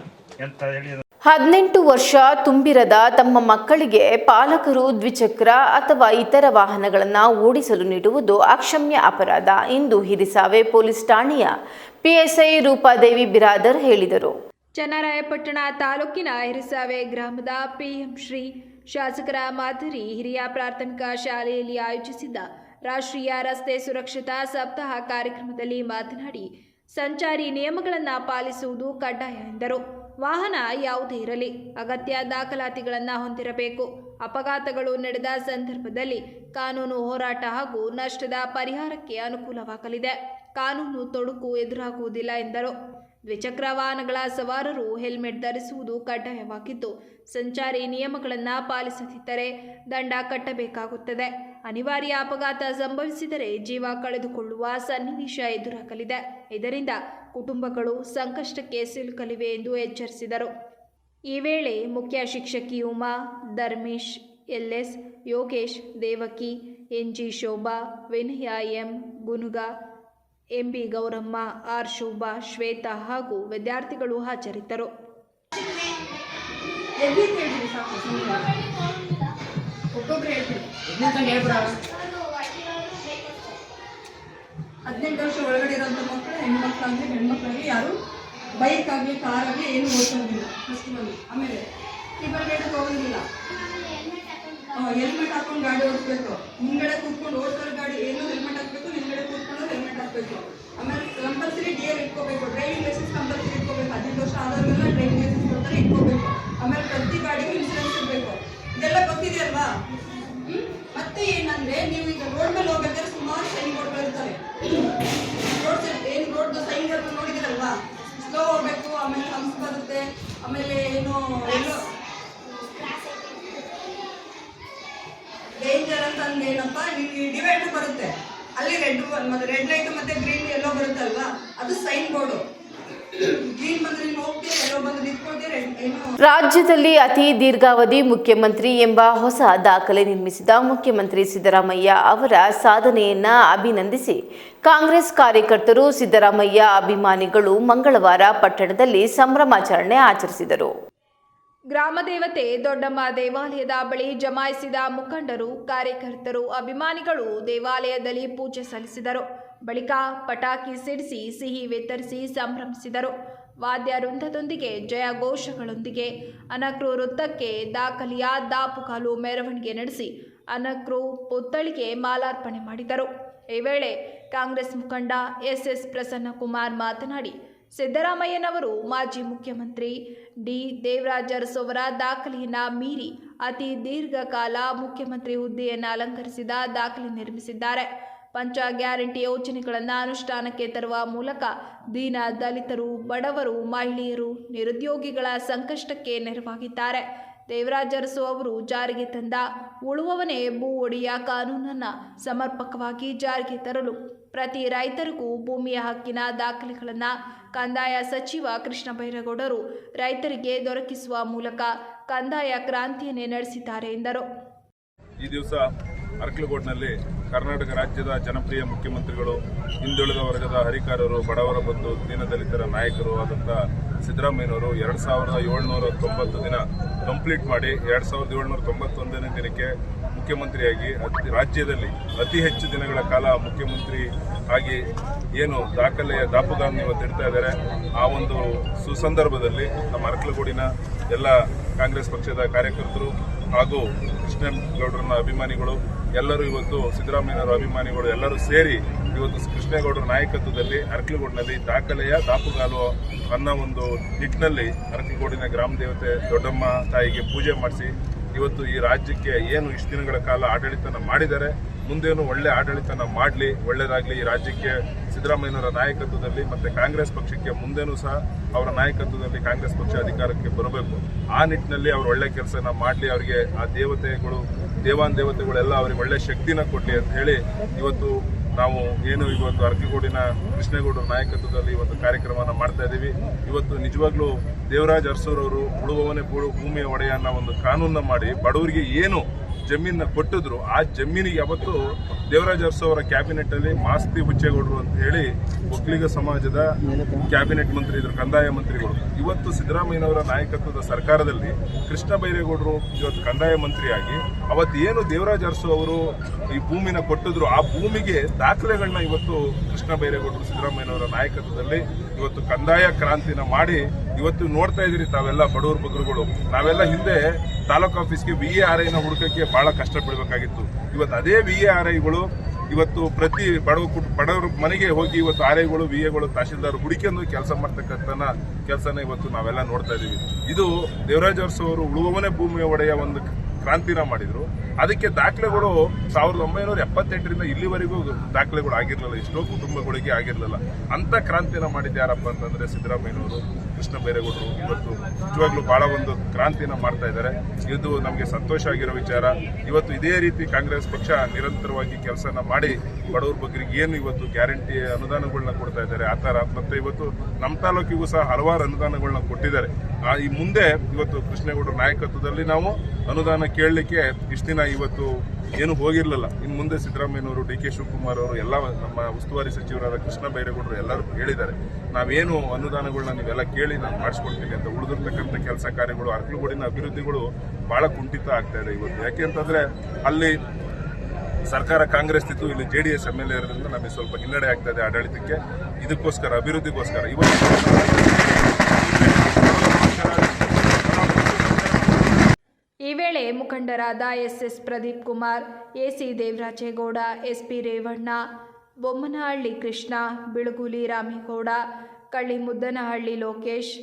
ಅಂತ ಹೇಳಿ 18 ವರ್ಷ ತುಂಬಿರದ ತಮ್ಮ ಮಕ್ಕಳಿಗೆ ಪಾಲಕರು ದ್ವಿಚಕ್ರ ಅಥವಾ ಇತರ ವಾಹನಗಳನ್ನು ಓಡಿಸಲು ನೀಡುವುದು ಅಕ್ಷಮ್ಯ ಅಪರಾಧ ಎಂದು ಹಿರಿಸಾವೆ ಪೊಲೀಸ್ ಠಾಣೆಯ PSI ರೂಪಾದೇವಿ ಬಿರಾದರ್ ಹೇಳಿದರು. ಚನ್ನರಾಯಪಟ್ಟಣ ತಾಲೂಕಿನ ಹಿರಿಸಾವೆ ಗ್ರಾಮದ PM ಶ್ರೀ ಶಾಸಕರ ಮಾದರಿ ಹಿರಿಯ ಪ್ರಾಥಮಿಕ ಶಾಲೆಯಲ್ಲಿ ಆಯೋಜಿಸಿದ್ದ ರಾಷ್ಟ್ರೀಯ ರಸ್ತೆ ಸುರಕ್ಷತಾ ಸಪ್ತಾಹ ಕಾರ್ಯಕ್ರಮದಲ್ಲಿ ಮಾತನಾಡಿ, ಸಂಚಾರಿ ನಿಯಮಗಳನ್ನು ಪಾಲಿಸುವುದು ಕಡ್ಡಾಯ ಎಂದರು. ವಾಹನ ಯಾವುದೇ ಇರಲಿ ಅಗತ್ಯ ದಾಖಲಾತಿಗಳನ್ನು ಹೊಂದಿರಬೇಕು. ಅಪಘಾತಗಳು ನಡೆದ ಸಂದರ್ಭದಲ್ಲಿ ಕಾನೂನು ಹೋರಾಟ ಹಾಗೂ ನಷ್ಟದ ಪರಿಹಾರಕ್ಕೆ ಅನುಕೂಲವಾಗಲಿದೆ. ಕಾನೂನು ತೊಡಕು ಎದುರಾಗುವುದಿಲ್ಲ ಎಂದರು. ದ್ವಿಚಕ್ರ ವಾಹನಗಳ ಸವಾರರು ಹೆಲ್ಮೆಟ್ ಧರಿಸುವುದು ಕಡ್ಡಾಯವಾಗಿದ್ದು, ಸಂಚಾರಿ ನಿಯಮಗಳನ್ನು ಪಾಲಿಸದಿದ್ದರೆ ದಂಡ ಕಟ್ಟಬೇಕಾಗುತ್ತದೆ. ಅನಿವಾರ್ಯ ಅಪಘಾತ ಸಂಭವಿಸಿದರೆ ಜೀವ ಕಳೆದುಕೊಳ್ಳುವ ಸನ್ನಿವೇಶ ಎದುರಾಗಲಿದೆ. ಇದರಿಂದ ಕುಟುಂಬಗಳು ಸಂಕಷ್ಟಕ್ಕೆ ಸಿಲುಕಲಿವೆ ಎಂದು ಎಚ್ಚರಿಸಿದರು. ಈ ವೇಳೆ ಮುಖ್ಯ ಶಿಕ್ಷಕಿ ಉಮಾ, ಧರ್ಮೇಶ್, LS, ಯೋಗೇಶ್, ದೇವಕಿ, NG ಶೋಭಾ, ವಿನಯ M, ಗುನುಗ, MB Gowramma, R Shobha, Shweta ಹಾಗೂ ವಿದ್ಯಾರ್ಥಿಗಳು ಹಾಜರಿದ್ದರು. 18 ವರ್ಷ ಒಳಗಡೆ ಇರೋಂಥ ಮಕ್ಕಳು ಹೆಣ್ಮಕ್ಳಾಗಲಿ ಹೆಣ್ಮಕ್ಳಾಗಲಿ ಯಾರು ಬೈಕ್ ಆಗಲಿ ಕಾರ್ ಆಗಲಿ ಏನು ಓಡಿಸೋದಿಲ್ಲ ಫಸ್ಟಿನಲ್ಲಿ. ಆಮೇಲೆ ಟಿಬಲ್ ಗೇಟಿಗೆ ಹೋಗೋದಿಲ್ಲ, ಹೆಲ್ಮೆಟ್ ಹಾಕೊಂಡು ಗಾಡಿ ಓಡಿಸ್ಬೇಕು. ಮುಂಗಡೆ ಕೂತ್ಕೊಂಡು ಓಡಿಸೋ ಗಾಡಿ ಏನು ಹೆಲ್ಮೆಟ್ ಹಾಕಬೇಕು, ಹಿಂದ್ಗಡೆ ಕೂತ್ಕೊಂಡು ಹೆಲ್ಮೆಟ್ ಹಾಕಬೇಕು. ಆಮೇಲೆ ಕಂಪಲ್ಸರಿ ಡಿಎಲ್ ಇಟ್ಕೋಬೇಕು, ಡ್ರೈವಿಂಗ್ ಲೈಸೆನ್ಸ್ ಕಂಪಲ್ಸರಿ ಇಟ್ಕೋಬೇಕು. 18 ವರ್ಷ ಆದವ್ರಿಗೆಲ್ಲ ಡ್ರೈವಿಂಗ್ ಲೈಸೆನ್ಸ್ ಕೊಡ್ತಾರೆ, ಇಟ್ಕೋಬೇಕು. ಆಮೇಲೆ ಪ್ರತಿ ಗಾಡಿಗೂ ಇನ್ಸೂರೆನ್ಸ್ ಇರಬೇಕು. ಇದೆಲ್ಲ ಗೊತ್ತಿದೆಯಲ್ವಾ? ಮತ್ತೆ ಏನಂದ್ರೆ ನೀವು ಈಗ ರೋಡ್ ಮೇಲೆ ಹೋಗ್ಬೇಕಾದ್ರೆ ಸುಮಾರು ಸೈನ್ ಬೋರ್ಡ್ಗಳು ಇರ್ತವೆ. ರೋಡ್ ಸೈನ್ ಬೋರ್ಡ್ ನೋಡಿದಿರಲ್ವಾ? ಸ್ಲೋ ಹೋಗ್ಬೇಕು, ಆಮೇಲೆ ಹಂಪ್ಸ್ ಬರುತ್ತೆ, ಆಮೇಲೆ ಏನು ಎಲ್ಲೋ ಡೇಂಜರ್ ಅಂತಂದ್ರೆ ಏನಪ್ಪ, ನಿಮ್ಗೆ ಡಿವೈಡರ್ ಬರುತ್ತೆ, ಅಲ್ಲಿ ರೆಡ್ ಲೈಟ್ ಮತ್ತೆ ಗ್ರೀನ್ ಎಲ್ಲೋ ಬರುತ್ತಲ್ವಾ, ಅದು ಸೈನ್ ಬೋರ್ಡು. ಗ್ರೀನ್ ಬಂದ್ರೆ ನೀವು ಹೋಗ್ತೀರಿ, ಎಲ್ಲೋ ಬಂದ್ರೆ ನಿಂತ್ಕೊಳ್ತೀರಿ, ಏನು. ರಾಜ್ಯದಲ್ಲಿ ಅತಿ ದೀರ್ಘಾವಧಿ ಮುಖ್ಯಮಂತ್ರಿ ಎಂಬ ಹೊಸ ದಾಖಲೆ ನಿರ್ಮಿಸಿದ ಮುಖ್ಯಮಂತ್ರಿ ಸಿದ್ದರಾಮಯ್ಯ ಅವರ ಸಾಧನೆಯನ್ನ ಅಭಿನಂದಿಸಿ ಕಾಂಗ್ರೆಸ್ ಕಾರ್ಯಕರ್ತರು, ಸಿದ್ದರಾಮಯ್ಯ ಅಭಿಮಾನಿಗಳು ಮಂಗಳವಾರ ಪಟ್ಟಣದಲ್ಲಿ ಸಂಭ್ರಮಾಚರಣೆ ಆಚರಿಸಿದರು. ಗ್ರಾಮ ದೇವತೆ ದೊಡ್ಡಮ್ಮ ದೇವಾಲಯದ ಬಳಿ ಜಮಾಯಿಸಿದ ಮುಖಂಡರು, ಕಾರ್ಯಕರ್ತರು, ಅಭಿಮಾನಿಗಳು ದೇವಾಲಯದಲ್ಲಿ ಪೂಜೆ ಸಲ್ಲಿಸಿದರು. ಬಳಿಕ ಪಟಾಕಿ ಸಿಡಿಸಿ ಸಿಹಿ ವಿತರಿಸಿ ಸಂಭ್ರಮಿಸಿದರು. ವಾದ್ಯ ವೃಂದದೊಂದಿಗೆ ಜಯಘೋಷಗಳೊಂದಿಗೆ ಅನಕ್ರು ವೃತ್ತಕ್ಕೆ ದಾಖಲೆಯ ದಾಪುಗಾಲು ಮೆರವಣಿಗೆ ನಡೆಸಿ ಅನಕ್ರು ಪುತ್ಥಳಿಗೆ ಮಾಲಾರ್ಪಣೆ ಮಾಡಿದರು. ಈ ವೇಳೆ ಕಾಂಗ್ರೆಸ್ ಮುಖಂಡ ಎಸ್ ಪ್ರಸನ್ನಕುಮಾರ್ ಮಾತನಾಡಿ, ಸಿದ್ದರಾಮಯ್ಯನವರು ಮಾಜಿ ಮುಖ್ಯಮಂತ್ರಿ ಡಿ ದೇವರಾಜ ಅರಸು ಅವರ ದಾಖಲೆಯನ್ನು ಮೀರಿ ಅತಿ ದೀರ್ಘಕಾಲ ಮುಖ್ಯಮಂತ್ರಿ ಹುದ್ದೆಯನ್ನು ಅಲಂಕರಿಸಿದ ದಾಖಲೆ ನಿರ್ಮಿಸಿದ್ದಾರೆ. ಪಂಚ ಗ್ಯಾರಂಟಿ ಯೋಜನೆಗಳನ್ನು ಅನುಷ್ಠಾನಕ್ಕೆ ತರುವ ಮೂಲಕ ದೀನ ದಲಿತರು, ಬಡವರು, ಮಹಿಳೆಯರು, ನಿರುದ್ಯೋಗಿಗಳ ಸಂಕಷ್ಟಕ್ಕೆ ನೆರವಾಗಿದ್ದಾರೆ. ದೇವರಾಜ ಅರಸು ಅವರು ಜಾರಿಗೆ ತಂದ ಉಳುವವನೇ ಭೂ ಒಡೆಯ ಕಾನೂನನ್ನು ಸಮರ್ಪಕವಾಗಿ ಜಾರಿಗೆ ತರಲು ಪ್ರತಿ ರೈತರಿಗೂ ಭೂಮಿಯ ಹಕ್ಕಿನ ದಾಖಲೆಗಳನ್ನು ಕಂದಾಯ ಸಚಿವ ಕೃಷ್ಣ ಬೈರೇಗೌಡರು ರೈತರಿಗೆ ದೊರಕಿಸುವ ಮೂಲಕ ಕಂದಾಯ ಕ್ರಾಂತಿಯನ್ನೇ ನಡೆಸಿದ್ದಾರೆ ಎಂದರು. ಈ ದಿವಸ ಅರ್ಕಲಗೋಡ್ನಲ್ಲಿ ಕರ್ನಾಟಕ ರಾಜ್ಯದ ಜನಪ್ರಿಯ ಮುಖ್ಯಮಂತ್ರಿಗಳು, ಹಿಂದುಳಿದ ವರ್ಗದ ಹರಿಕಾರರು, ಬಡವರ ಬಂಧು, ದೀನದಲಿತರ ನಾಯಕರು ಆದಂಥ ಸಿದ್ದರಾಮಯ್ಯನವರು 2790 ದಿನ ಕಂಪ್ಲೀಟ್ ಮಾಡಿ 2791ನೇ ದಿನಕ್ಕೆ ಮುಖ್ಯಮಂತ್ರಿಯಾಗಿ ರಾಜ್ಯದಲ್ಲಿ ಅತಿ ಹೆಚ್ಚು ದಿನಗಳ ಕಾಲ ಮುಖ್ಯಮಂತ್ರಿ ಆಗಿ ಏನು ದಾಪುಗಾಲನ್ನು ಇವತ್ತು ಇಡ್ತಾ ಇದ್ದಾರೆ. ಆ ಒಂದು ಸುಸಂದರ್ಭದಲ್ಲಿ ನಮ್ಮ ಅರ್ಕಲಗೋಡಿನ ಎಲ್ಲ ಕಾಂಗ್ರೆಸ್ ಪಕ್ಷದ ಕಾರ್ಯಕರ್ತರು ಹಾಗೂ ಕೃಷ್ಣೇಗೌಡರನ್ನ ಅಭಿಮಾನಿಗಳು ಎಲ್ಲರೂ ಇವತ್ತು ಸಿದ್ದರಾಮಯ್ಯನವರ ಅಭಿಮಾನಿಗಳು ಎಲ್ಲರೂ ಸೇರಿ ಇವತ್ತು ಕೃಷ್ಣೇಗೌಡರ ನಾಯಕತ್ವದಲ್ಲಿ ಅರ್ಕಲಗೋಡಿನಲ್ಲಿ ದಾಖಲೆಯ ದಾಪುಗಾಲು ಅನ್ನೋ ಒಂದು ನಿಟ್ಟಿನಲ್ಲಿ ಅರ್ಕಲಗೋಡಿನ ಗ್ರಾಮ ದೇವತೆ ದೊಡ್ಡಮ್ಮ ತಾಯಿಗೆ ಪೂಜೆ ಮಾಡಿಸಿ ಇವತ್ತು ಈ ರಾಜ್ಯಕ್ಕೆ ಏನು ಇಷ್ಟು ದಿನಗಳ ಕಾಲ ಆಡಳಿತನ ಮಾಡಿದ್ದಾರೆ, ಮುಂದೇನು ಒಳ್ಳೆ ಆಡಳಿತನ ಮಾಡಲಿ, ಒಳ್ಳೆಯದಾಗಲಿ ಈ ರಾಜ್ಯಕ್ಕೆ ಸಿದ್ದರಾಮಯ್ಯನವರ ನಾಯಕತ್ವದಲ್ಲಿ ಮತ್ತು ಕಾಂಗ್ರೆಸ್ ಪಕ್ಷಕ್ಕೆ ಮುಂದೇನೂ ಸಹ ಅವರ ನಾಯಕತ್ವದಲ್ಲಿ ಕಾಂಗ್ರೆಸ್ ಪಕ್ಷ ಅಧಿಕಾರಕ್ಕೆ ಬರಬೇಕು. ಆ ನಿಟ್ಟಿನಲ್ಲಿ ಅವರು ಒಳ್ಳೆ ಕೆಲಸನ ಮಾಡಲಿ, ಅವರಿಗೆ ಆ ದೇವತೆಗಳೆಲ್ಲ ಅವರಿಗೆ ಒಳ್ಳೆ ಶಕ್ತಿನ ಕೊಡಲಿ ಅಂತ ಹೇಳಿ ಇವತ್ತು ನಾವು ಏನು ಇವತ್ತು ಅರ್ಕಲಗೋಡಿನ ಕೃಷ್ಣೇಗೌಡರ ನಾಯಕತ್ವದಲ್ಲಿ ಇವತ್ತು ಕಾರ್ಯಕ್ರಮವನ್ನು ಮಾಡ್ತಾ ಇದ್ದೀವಿ. ಇವತ್ತು ನಿಜವಾಗ್ಲೂ ದೇವರಾಜ ಅರಸೂರವರು ಉಳುವವನೇ ಭೂಮಿಯ ಒಡೆಯ ಅನ್ನೋ ಒಂದು ಕಾನೂನನ್ನ ಮಾಡಿ ಬಡವರಿಗೆ ಏನು ಜಮೀನ ಕೊಟ್ಟಿದ್ರು, ಆ ಜಮೀನಿಗೆ ಯಾವತ್ತು ದೇವರಾಜ ಅರಸು ಅವರ ಕ್ಯಾಬಿನೆಟ್ ಅಲ್ಲಿ ಮಾಸ್ತಿ ಹುಚ್ಚೇಗೌಡರು ಅಂತ ಹೇಳಿ ಒಕ್ಕಲಿಗ ಸಮಾಜದ ಕ್ಯಾಬಿನೆಟ್ ಮಂತ್ರಿ ಇದ್ರು, ಕಂದಾಯ ಮಂತ್ರಿಗಳು. ಇವತ್ತು ಸಿದ್ದರಾಮಯ್ಯನವರ ನಾಯಕತ್ವದ ಸರ್ಕಾರದಲ್ಲಿ ಕೃಷ್ಣ ಬೈರೇಗೌಡರು ಇವತ್ತು ಕಂದಾಯ ಮಂತ್ರಿಯಾಗಿ ಅವತ್ತು ಏನು ದೇವರಾಜ ಅರಸು ಅವರು ಈ ಭೂಮಿನ ಕೊಟ್ಟಿದ್ರು, ಆ ಭೂಮಿಗೆ ದಾಖಲೆಗಳನ್ನ ಇವತ್ತು ಕೃಷ್ಣ ಬೈರೇಗೌಡರು ಸಿದ್ದರಾಮಯ್ಯನವರ ನಾಯಕತ್ವದಲ್ಲಿ ಇವತ್ತು ಕಂದಾಯ ಕ್ರಾಂತಿನ ಮಾಡಿ ಇವತ್ತು ನೋಡ್ತಾ ಇದ್ದೀರಿ ತಾವೆಲ್ಲ ಬಡವರು ಬಗ್ಗರುಗಳು. ನಾವೆಲ್ಲ ಹಿಂದೆ ತಾಲೂಕು ಆಫೀಸ್ಗೆ VARIನ ಹುಡುಕಕ್ಕೆ ಬಹಳ ಕಷ್ಟ ಪಡಬೇಕಾಗಿತ್ತು. ಇವತ್ತು ಅದೇ VARIಗಳು ಇವತ್ತು ಪ್ರತಿ ಬಡವರ ಮನೆಗೆ ಹೋಗಿ ಇವತ್ತು RIಗಳು, VAಗಳು, ತಹಶೀಲ್ದಾರ್ ಹುಡುಕಿಕೊಂಡು ಕೆಲಸ ಮಾಡ್ತಕ್ಕಂಥ ಕೆಲಸನ ಇವತ್ತು ನಾವೆಲ್ಲ ನೋಡ್ತಾ ಇದ್ದೀವಿ. ಇದು ದೇವರಾಜ ಅರಸು ಅವರು ಉಳುವವನೇ ಭೂಮಿಯ ಒಡೆಯ ಒಂದು ಕ್ರಾಂತಿನ ಮಾಡಿದ್ರು. ಅದಕ್ಕೆ ದಾಖಲೆಗಳು 1978ರಿಂದ ಇಲ್ಲಿವರೆಗೂ ದಾಖಲೆಗಳು ಆಗಿರಲಿಲ್ಲ, ಎಷ್ಟೋ ಕುಟುಂಬಗಳಿಗೆ ಆಗಿರಲಿಲ್ಲ. ಅಂತ ಕ್ರಾಂತಿನ ಮಾಡಿದ್ದು ಯಾರಪ್ಪ ಅಂತಂದ್ರೆ ಸಿದ್ದರಾಮಯ್ಯನವರು, ಕೃಷ್ಣ ಬೈರೇಗೌಡರು. ಇವತ್ತು ನಿಜವಾಗ್ಲೂ ಬಹಳ ಒಂದು ಕ್ರಾಂತಿನ ಮಾಡ್ತಾ ಇದ್ದಾರೆ. ಇದು ನಮಗೆ ಸಂತೋಷ ಆಗಿರೋ ವಿಚಾರ. ಇವತ್ತು ಇದೇ ರೀತಿ ಕಾಂಗ್ರೆಸ್ ಪಕ್ಷ ನಿರಂತರವಾಗಿ ಕೆಲಸನ ಮಾಡಿ ಬಡವರ ಬಗ್ಗರಿಗೆ ಏನು ಇವತ್ತು ಗ್ಯಾರಂಟಿ ಅನುದಾನಗಳನ್ನ ಕೊಡ್ತಾ ಇದ್ದಾರೆ ಆ ಥರ. ಮತ್ತೆ ಇವತ್ತು ನಮ್ಮ ತಾಲೂಕಿಗೂ ಸಹ ಹಲವಾರು ಅನುದಾನಗಳನ್ನ ಕೊಟ್ಟಿದ್ದಾರೆ. ಈ ಮುಂದೆ ಇವತ್ತು ಕೃಷ್ಣೇಗೌಡರ ನಾಯಕತ್ವದಲ್ಲಿ ನಾವು ಅನುದಾನ ಕೇಳಲಿಕ್ಕೆ ಇಷ್ಟು ದಿನ ಇವತ್ತು ಏನು ಹೋಗಿರಲಿಲ್ಲ. ಇನ್ನು ಮುಂದೆ ಸಿದ್ದರಾಮಯ್ಯನವರು, DK ಶಿವಕುಮಾರ್ ಅವರು, ಎಲ್ಲ ನಮ್ಮ ಉಸ್ತುವಾರಿ ಸಚಿವರಾದ ಕೃಷ್ಣ ಬೈರೇಗೌಡರು ಎಲ್ಲರೂ ಹೇಳಿದ್ದಾರೆ, ನಾವೇನು ಅನುದಾನಗಳನ್ನ ನೀವೆಲ್ಲ ಕೇಳಿ ನಾನು ಮಾಡಿಸ್ಕೊಡ್ತೀನಿ ಅಂತ. ಉಳಿದಿರ್ತಕ್ಕಂಥ ಕೆಲಸ ಕಾರ್ಯಗಳು ಅರ್ಕಲಗೋಡಿನ ಅಭಿವೃದ್ಧಿಗಳು ಬಹಳ ಕುಂಠಿತ ಆಗ್ತಾ ಇದೆ ಇವತ್ತು. ಯಾಕೆಂತಂದ್ರೆ ಅಲ್ಲಿ ಸರ್ಕಾರ ಕಾಂಗ್ರೆಸ್ ಇತ್ತು, ಇಲ್ಲಿ JDS MLA ಇರೋದ್ರಿಂದ ನಮಗೆ ಸ್ವಲ್ಪ ಹಿನ್ನಡೆ ಆಗ್ತಾ ಇದೆ ಆಡಳಿತಕ್ಕೆ. ಇದಕ್ಕೋಸ್ಕರ ಅಭಿವೃದ್ಧಿಗೋಸ್ಕರ ಈ ವೇಳೆ ಮುಖಂಡರಾದ SS Pradeep Kumar, AC Devaraje Gowda, SP Revanna, Bommanahalli Krishna, ಬಿಳುಗುಲಿ Ramegowda, ಕಳ್ಳಿಮುದ್ದನಹಳ್ಳಿ Lokesh,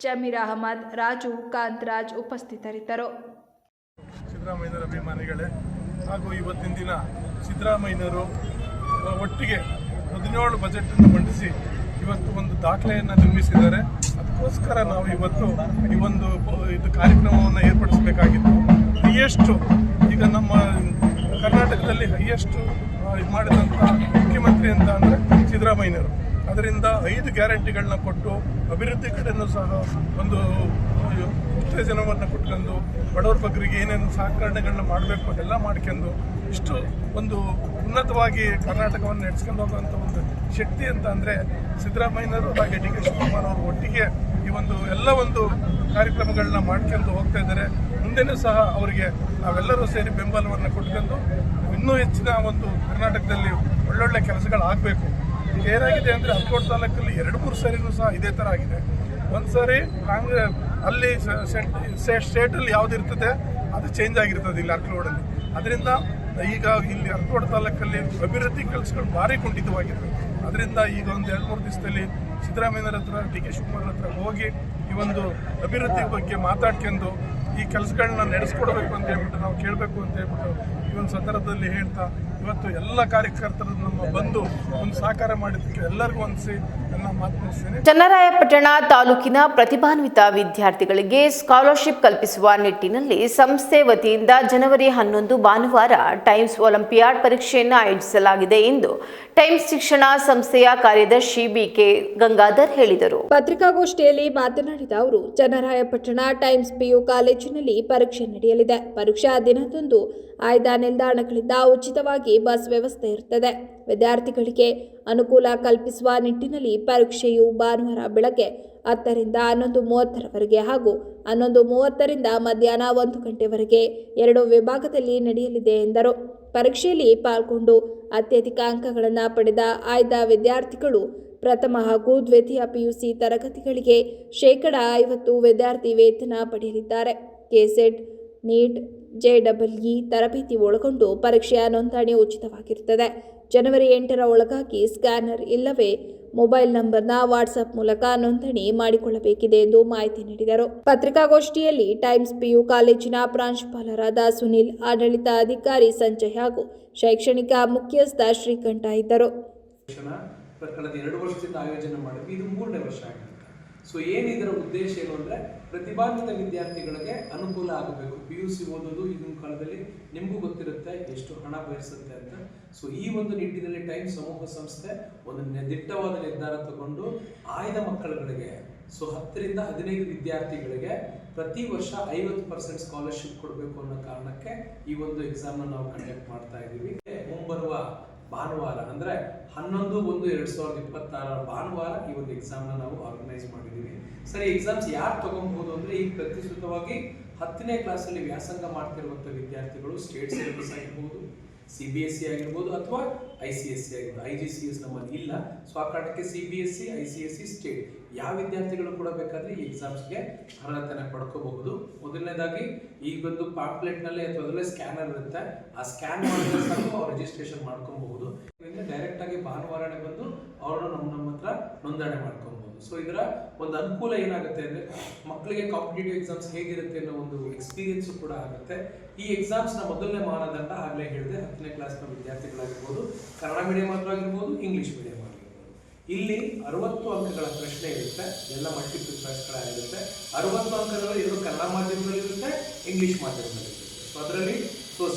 Zameer Ahmed, Raju, Kantharaj ಉಪಸ್ಥಿತರಿದ್ದರು. ಸಿದ್ದರಾಮಯ್ಯನವರ ಅಭಿಮಾನಿಗಳೇ ಹಾಗೂ ಇವತ್ತಿನ ದಿನ ಸಿದ್ದರಾಮಯ್ಯನವರು ಒಟ್ಟಿಗೆ 17 ಬಜೆಟನ್ನು ಮಂಡಿಸಿ ಇವತ್ತು ಒಂದು ದಾಖಲೆಯನ್ನು ನಿರ್ಮಿಸಿದ್ದಾರೆ. ಅದಕ್ಕೋಸ್ಕರ ನಾವು ಇವತ್ತು ಈ ಒಂದು ಇದು ಕಾರ್ಯಕ್ರಮವನ್ನು ಏರ್ಪಡಿಸಬೇಕಾಗಿತ್ತು. ಹೈಯೆಸ್ಟು ಈಗ ನಮ್ಮ ಕರ್ನಾಟಕದಲ್ಲಿ ಹೈಯೆಸ್ಟು ಇದು ಮಾಡಿದಂಥ ಮುಖ್ಯಮಂತ್ರಿ ಅಂತ ಅಂದರೆ ಸಿದ್ದರಾಮಯ್ಯನವರು. ಅದರಿಂದ 5 ಗ್ಯಾರಂಟಿಗಳನ್ನ ಕೊಟ್ಟು ಅಭಿವೃದ್ಧಿ ಕಡೆಯೂ ಸಹ ಒಂದು ಉತ್ತೇಜನವನ್ನು ಕೊಟ್ಕೊಂಡು ಬಡವರ ಬಗ್ಗರಿಗೆ ಏನೇನು ಸಹಕರಣೆಗಳನ್ನ ಮಾಡಬೇಕು ಅದೆಲ್ಲ ಮಾಡ್ಕೊಂಡು ಇಷ್ಟು ಒಂದು ಉನ್ನತವಾಗಿ ಕರ್ನಾಟಕವನ್ನು ನಡೆಸ್ಕೊಂಡು ಹೋಗುವಂಥ ಒಂದು ಶಕ್ತಿ ಅಂತ ಅಂದರೆ ಸಿದ್ದರಾಮಯ್ಯನವರು ಹಾಗೆ DK ಶಿವಕುಮಾರ್ ಅವರು ಒಟ್ಟಿಗೆ ಈ ಒಂದು ಎಲ್ಲ ಒಂದು ಕಾರ್ಯಕ್ರಮಗಳನ್ನ ಮಾಡ್ಕೊಂಡು ಹೋಗ್ತಾ ಇದ್ದಾರೆ. ಮುಂದೆನೂ ಸಹ ಅವರಿಗೆ ನಾವೆಲ್ಲರೂ ಸೇರಿ ಬೆಂಬಲವನ್ನು ಕೊಟ್ಕೊಂಡು ಇನ್ನೂ ಹೆಚ್ಚಿನ ಒಂದು ಕರ್ನಾಟಕದಲ್ಲಿ ಒಳ್ಳೊಳ್ಳೆ ಕೆಲಸಗಳಾಗಬೇಕು. ಈಗ ಏನಾಗಿದೆ ಅಂದರೆ ಅರ್ಕೋಟ್ ತಾಲೂಕಲ್ಲಿ 2-3 ಸಾರಿನೂ ಸಹ ಇದೇ ಥರ ಆಗಿದೆ. ಒಂದು ಸಾರಿ ಕಾಂಗ್ರೆಸ್ ಅಲ್ಲಿ ಸ್ಟೇಟಲ್ಲಿ ಯಾವ್ದು ಇರ್ತದೆ ಅದು ಚೇಂಜ್ ಆಗಿರ್ತದೆ ಇಲ್ಲಿ ಅರ್ಕೋಡಲ್ಲಿ. ಅದರಿಂದ ಈಗ ಇಲ್ಲಿ ಅರ್ಕೋಟ್ ತಾಲೂಕಲ್ಲಿ ಅಭಿವೃದ್ಧಿ ಕೆಲಸಗಳು ಭಾರಿ ಕುಂಠಿತವಾಗಿದೆ. ಅದರಿಂದ ಈಗ ಒಂದು 2-3 ದಿವಸದಲ್ಲಿ ಸಿದ್ದರಾಮಯ್ಯನವರ ಹತ್ರ DK ಶಿವಕುಮಾರ್ ಹತ್ರ ಹೋಗಿ ಈ ಒಂದು ಅಭಿವೃದ್ಧಿ ಬಗ್ಗೆ ಮಾತಾಡ್ಕೊಂಡು ಈ ಕೆಲಸಗಳನ್ನ ನಡೆಸ್ಕೊಡ್ಬೇಕು ಅಂತ ಹೇಳ್ಬಿಟ್ಟು ನಾವು ಕೇಳಬೇಕು ಅಂತ ಹೇಳ್ಬಿಟ್ಟು ಈ ಒಂದು ಸಂದರ್ಭದಲ್ಲಿ ಹೇಳ್ತಾ ಇವತ್ತು ಎಲ್ಲ ಕಾರ್ಯಕರ್ತರು ನಮ್ಮ ಬಂದು ಒಂದು ಸಹಕಾರ ಮಾಡಿದ್ದಕ್ಕೆ ಎಲ್ಲರಿಗೂ ಹೊಂದಿಸಿ ನನ್ನ ಮಾತು ಮುಗಿಸ್ತೇನೆ. ಚನ್ನರಾಯಪಟ್ಟಣ ತಾಲೂಕಿನ ಪ್ರತಿಭಾನ್ವಿತ ವಿದ್ಯಾರ್ಥಿಗಳಿಗೆ ಸ್ಕಾಲರ್ಶಿಪ್ ಕಲ್ಪಿಸುವ ನಿಟ್ಟಿನಲ್ಲಿ ಸಂಸ್ಥೆ ವತಿಯಿಂದ ಜನವರಿ 11 ಭಾನುವಾರ ಟೈಮ್ಸ್ ಒಲಿಂಪಿಯಾಡ್ ಪರೀಕ್ಷೆಯನ್ನು ಆಯೋಜಿಸಲಾಗಿದೆ ಎಂದು ಟೈಮ್ಸ್ ಶಿಕ್ಷಣ ಸಂಸ್ಥೆಯ ಕಾರ್ಯದರ್ಶಿ BK ಗಂಗಾಧರ್ ಹೇಳಿದರು. ಪತ್ರಿಕಾಗೋಷ್ಠಿಯಲ್ಲಿ ಮಾತನಾಡಿದ ಅವರು, ಚನ್ನರಾಯಪಟ್ಟಣ ಟೈಮ್ಸ್ PU ಕಾಲೇಜಿನಲ್ಲಿ ಪರೀಕ್ಷೆ ನಡೆಯಲಿದೆ. ಪರೀಕ್ಷಾ ದಿನದಂದು ಆಯ್ದ ನಿಲ್ದಾಣಗಳಿಂದ ಉಚಿತವಾಗಿ ಬಸ್ ವ್ಯವಸ್ಥೆ ಇರುತ್ತದೆ. ವಿದ್ಯಾರ್ಥಿಗಳಿಗೆ ಅನುಕೂಲ ಕಲ್ಪಿಸುವ ನಿಟ್ಟಿನಲ್ಲಿ ಪರೀಕ್ಷೆಯು ಭಾನುವಾರ ಬೆಳಗ್ಗೆ 10 ರಿಂದ 11:30 ಹಾಗೂ 11:30 ಮಧ್ಯಾಹ್ನ 1 ಗಂಟೆವರೆಗೆ 2 ವಿಭಾಗದಲ್ಲಿ ನಡೆಯಲಿದೆ ಎಂದರು. ಪರೀಕ್ಷೆಯಲ್ಲಿ ಪಾಲ್ಗೊಂಡು ಅತ್ಯಧಿಕ ಅಂಕಗಳನ್ನು ಪಡೆದ ಆಯ್ದ ವಿದ್ಯಾರ್ಥಿಗಳು ಪ್ರಥಮ ಹಾಗೂ ದ್ವಿತೀಯ PUC ತರಗತಿಗಳಿಗೆ 50% ವಿದ್ಯಾರ್ಥಿ ವೇತನ ಪಡೆಯಲಿದ್ದಾರೆ. KCET, NEET, JEE ತರಬೇತಿ ಒಳಗೊಂಡು ಪರೀಕ್ಷೆಯ ನೋಂದಣಿ ಉಚಿತವಾಗಿರುತ್ತದೆ. ಜನವರಿ 8ರ ಒಳಗಾಗಿ ಸ್ಕ್ಯಾನರ್ ಇಲ್ಲವೇ ಮೊಬೈಲ್ ನಂಬರ್ನ ವಾಟ್ಸ್ಆಪ್ ಮೂಲಕ ನೋಂದಣಿ ಮಾಡಿಕೊಳ್ಳಬೇಕಿದೆ ಎಂದು ಮಾಹಿತಿ ನೀಡಿದರು. ಪತ್ರಿಕಾಗೋಷ್ಠಿಯಲ್ಲಿ ಟೈಮ್ಸ್ PU ಕಾಲೇಜಿನ ಪ್ರಾಂಶುಪಾಲರಾದ ಸುನಿಲ್, ಆಡಳಿತ ಅಧಿಕಾರಿ ಸಂಜಯ್ ಹಾಗೂ ಶೈಕ್ಷಣಿಕ ಮುಖ್ಯಸ್ಥ ಶ್ರೀಕಂಠ ಇದ್ದರು. ಕಳೆದ 2 ವರ್ಷದಿಂದ ಆಯೋಜನೆ ಮಾಡಿದ್ವಿ. ಇದು 3ನೇ ವರ್ಷ ಆಗುತ್ತೆ. ಸೊ ಇದರ ಉದ್ದೇಶ ಏನು ಅಂದರೆ ಪ್ರತಿಭಾನ್ವಿತ ವಿದ್ಯಾರ್ಥಿಗಳಿಗೆ ಅನುಕೂಲ ಆಗಬೇಕು. PUC ಓದೋದು ಈಗಿನ ಕಾಲದಲ್ಲಿ ನಿಮಗೂ ಗೊತ್ತಿರುತ್ತೆ ಎಷ್ಟು ಹಣ ಬಯಸುತ್ತೆ ಅಂತ. ಸೊ ಈ ಒಂದು ನಿಟ್ಟಿನಲ್ಲಿ ಟೈಮ್ ಸಮೂಹ ಸಂಸ್ಥೆ ಒಂದು ದಿಟ್ಟವಾದ ನಿರ್ಧಾರ ತಗೊಂಡು ಆಯ್ದ ಮಕ್ಕಳುಗಳಿಗೆ 10 ರಿಂದ 15 ವಿದ್ಯಾರ್ಥಿಗಳಿಗೆ ಪ್ರತಿ ವರ್ಷ 50% ಸ್ಕಾಲರ್ಶಿಪ್ ಕೊಡಬೇಕು ಅನ್ನೋ ಕಾರಣಕ್ಕೆ ಈ ಒಂದು ಎಕ್ಸಾಮ್ನ ನಾವು ಕಂಡಕ್ಟ್ ಮಾಡ್ತಾ ಇದ್ದೀವಿ. ಮುಂಬರುವ ಭಾನುವಾರ ಅಂದರೆ 11/1/2026 ಭಾನುವಾರ ಈ ಒಂದು ಎಕ್ಸಾಮ್ನ ನಾವು ಆರ್ಗನೈಸ್ ಮಾಡಿದ್ದೀವಿ. ಸರಿ, ಎಕ್ಸಾಮ್ಸ್ ಯಾರು ತಗೊಬಹುದು ಅಂದರೆ ಈಗ ಪ್ರತಿಷ್ಠಿತವಾಗಿ 10ನೇ ಕ್ಲಾಸಲ್ಲಿ ವ್ಯಾಸಂಗ ಮಾಡ್ತಿರುವಂಥ ವಿದ್ಯಾರ್ಥಿಗಳು ಸ್ಟೇಟ್ ಸಿಲೆಬಸ್ ಆಗಿರ್ಬೋದು, CBSE ಆಗಿರ್ಬೋದು ಅಥವಾ ICSE ಆಗಿರ್ಬೋದು. IGCS ನಮ್ಮಲ್ಲಿ ಇಲ್ಲ. ಸೊ ಆ ಕಾರಣಕ್ಕೆ CBSE, ICSE, ಸ್ಟೇಟ್ ಯಾವ ವಿದ್ಯಾರ್ಥಿಗಳು ಕೂಡ ಬೇಕಾದರೆ ಈ ಎಕ್ಸಾಮ್ಸ್ಗೆ ಅರ್ಹತೆಯನ್ನು ಪಡ್ಕೋಬಹುದು. ಮೊದಲನೇದಾಗಿ ಈ ಒಂದು ಪಾಂಪ್ಲೆಟ್ನಲ್ಲಿ ಅಥವಾ ಅದರಲ್ಲೇ ಸ್ಕ್ಯಾನರ್ ಇರುತ್ತೆ, ಆ ಸ್ಕ್ಯಾನ್ ಮಾಡಿದ್ರೆ ಸಾಕು ಅವ್ರು ರಿಜಿಸ್ಟ್ರೇಷನ್ ಮಾಡ್ಕೊಬಹುದು. ಡೈರೆಕ್ಟ್ ಆಗಿ ಭಾನುವಾರನೇ ಬಂದು ಅವರು ನಮ್ಮ ಹತ್ರ ನೋಂದಣಿ ಮಾಡ್ಕೊಬಹುದು. ಸೊ ಇದರ ಒಂದು ಅನುಕೂಲ ಏನಾಗುತ್ತೆ ಅಂದರೆ ಮಕ್ಕಳಿಗೆ ಕಾಂಪಿಟೇಟಿವ್ ಎಕ್ಸಾಮ್ಸ್ ಹೇಗಿರುತ್ತೆ ಅನ್ನೋ ಒಂದು ಎಕ್ಸ್ಪೀರಿಯನ್ಸ್ ಕೂಡ ಆಗುತ್ತೆ. ಈ ಎಕ್ಸಾಮ್ಸ್ನ ಮೊದಲನೇ ಮಾನದಂಡ ಆಗಲೇ ಹೇಳಿದೆ 10ನೇ ಕ್ಲಾಸ್ನ ವಿದ್ಯಾರ್ಥಿಗಳಾಗಿರ್ಬೋದು, ಕನ್ನಡ ಮೀಡಿಯಂ ಆಗಿರ್ಬೋದು, ಇಂಗ್ಲಿಷ್ ಮೀಡಿಯಂ ಆಗಿರ್ಬೋದು. ಇಲ್ಲಿ 60 ಅಂಕಗಳ ಪ್ರಶ್ನೆ ಇರುತ್ತೆ, ಎಲ್ಲ ಮಲ್ಟಿಪಲ್ ಚಾಯ್ಸ್ಗಳಾಗಿರುತ್ತೆ. 60 ಅಂಕಗಳು 2 ಕನ್ನಡ ಮಾಧ್ಯಮದಲ್ಲಿ ಇರುತ್ತೆ, ಇಂಗ್ಲಿಷ್ ಮಾಧ್ಯಮದಲ್ಲಿ ಇರುತ್ತೆ. ಸೊ ಅದರಲ್ಲಿ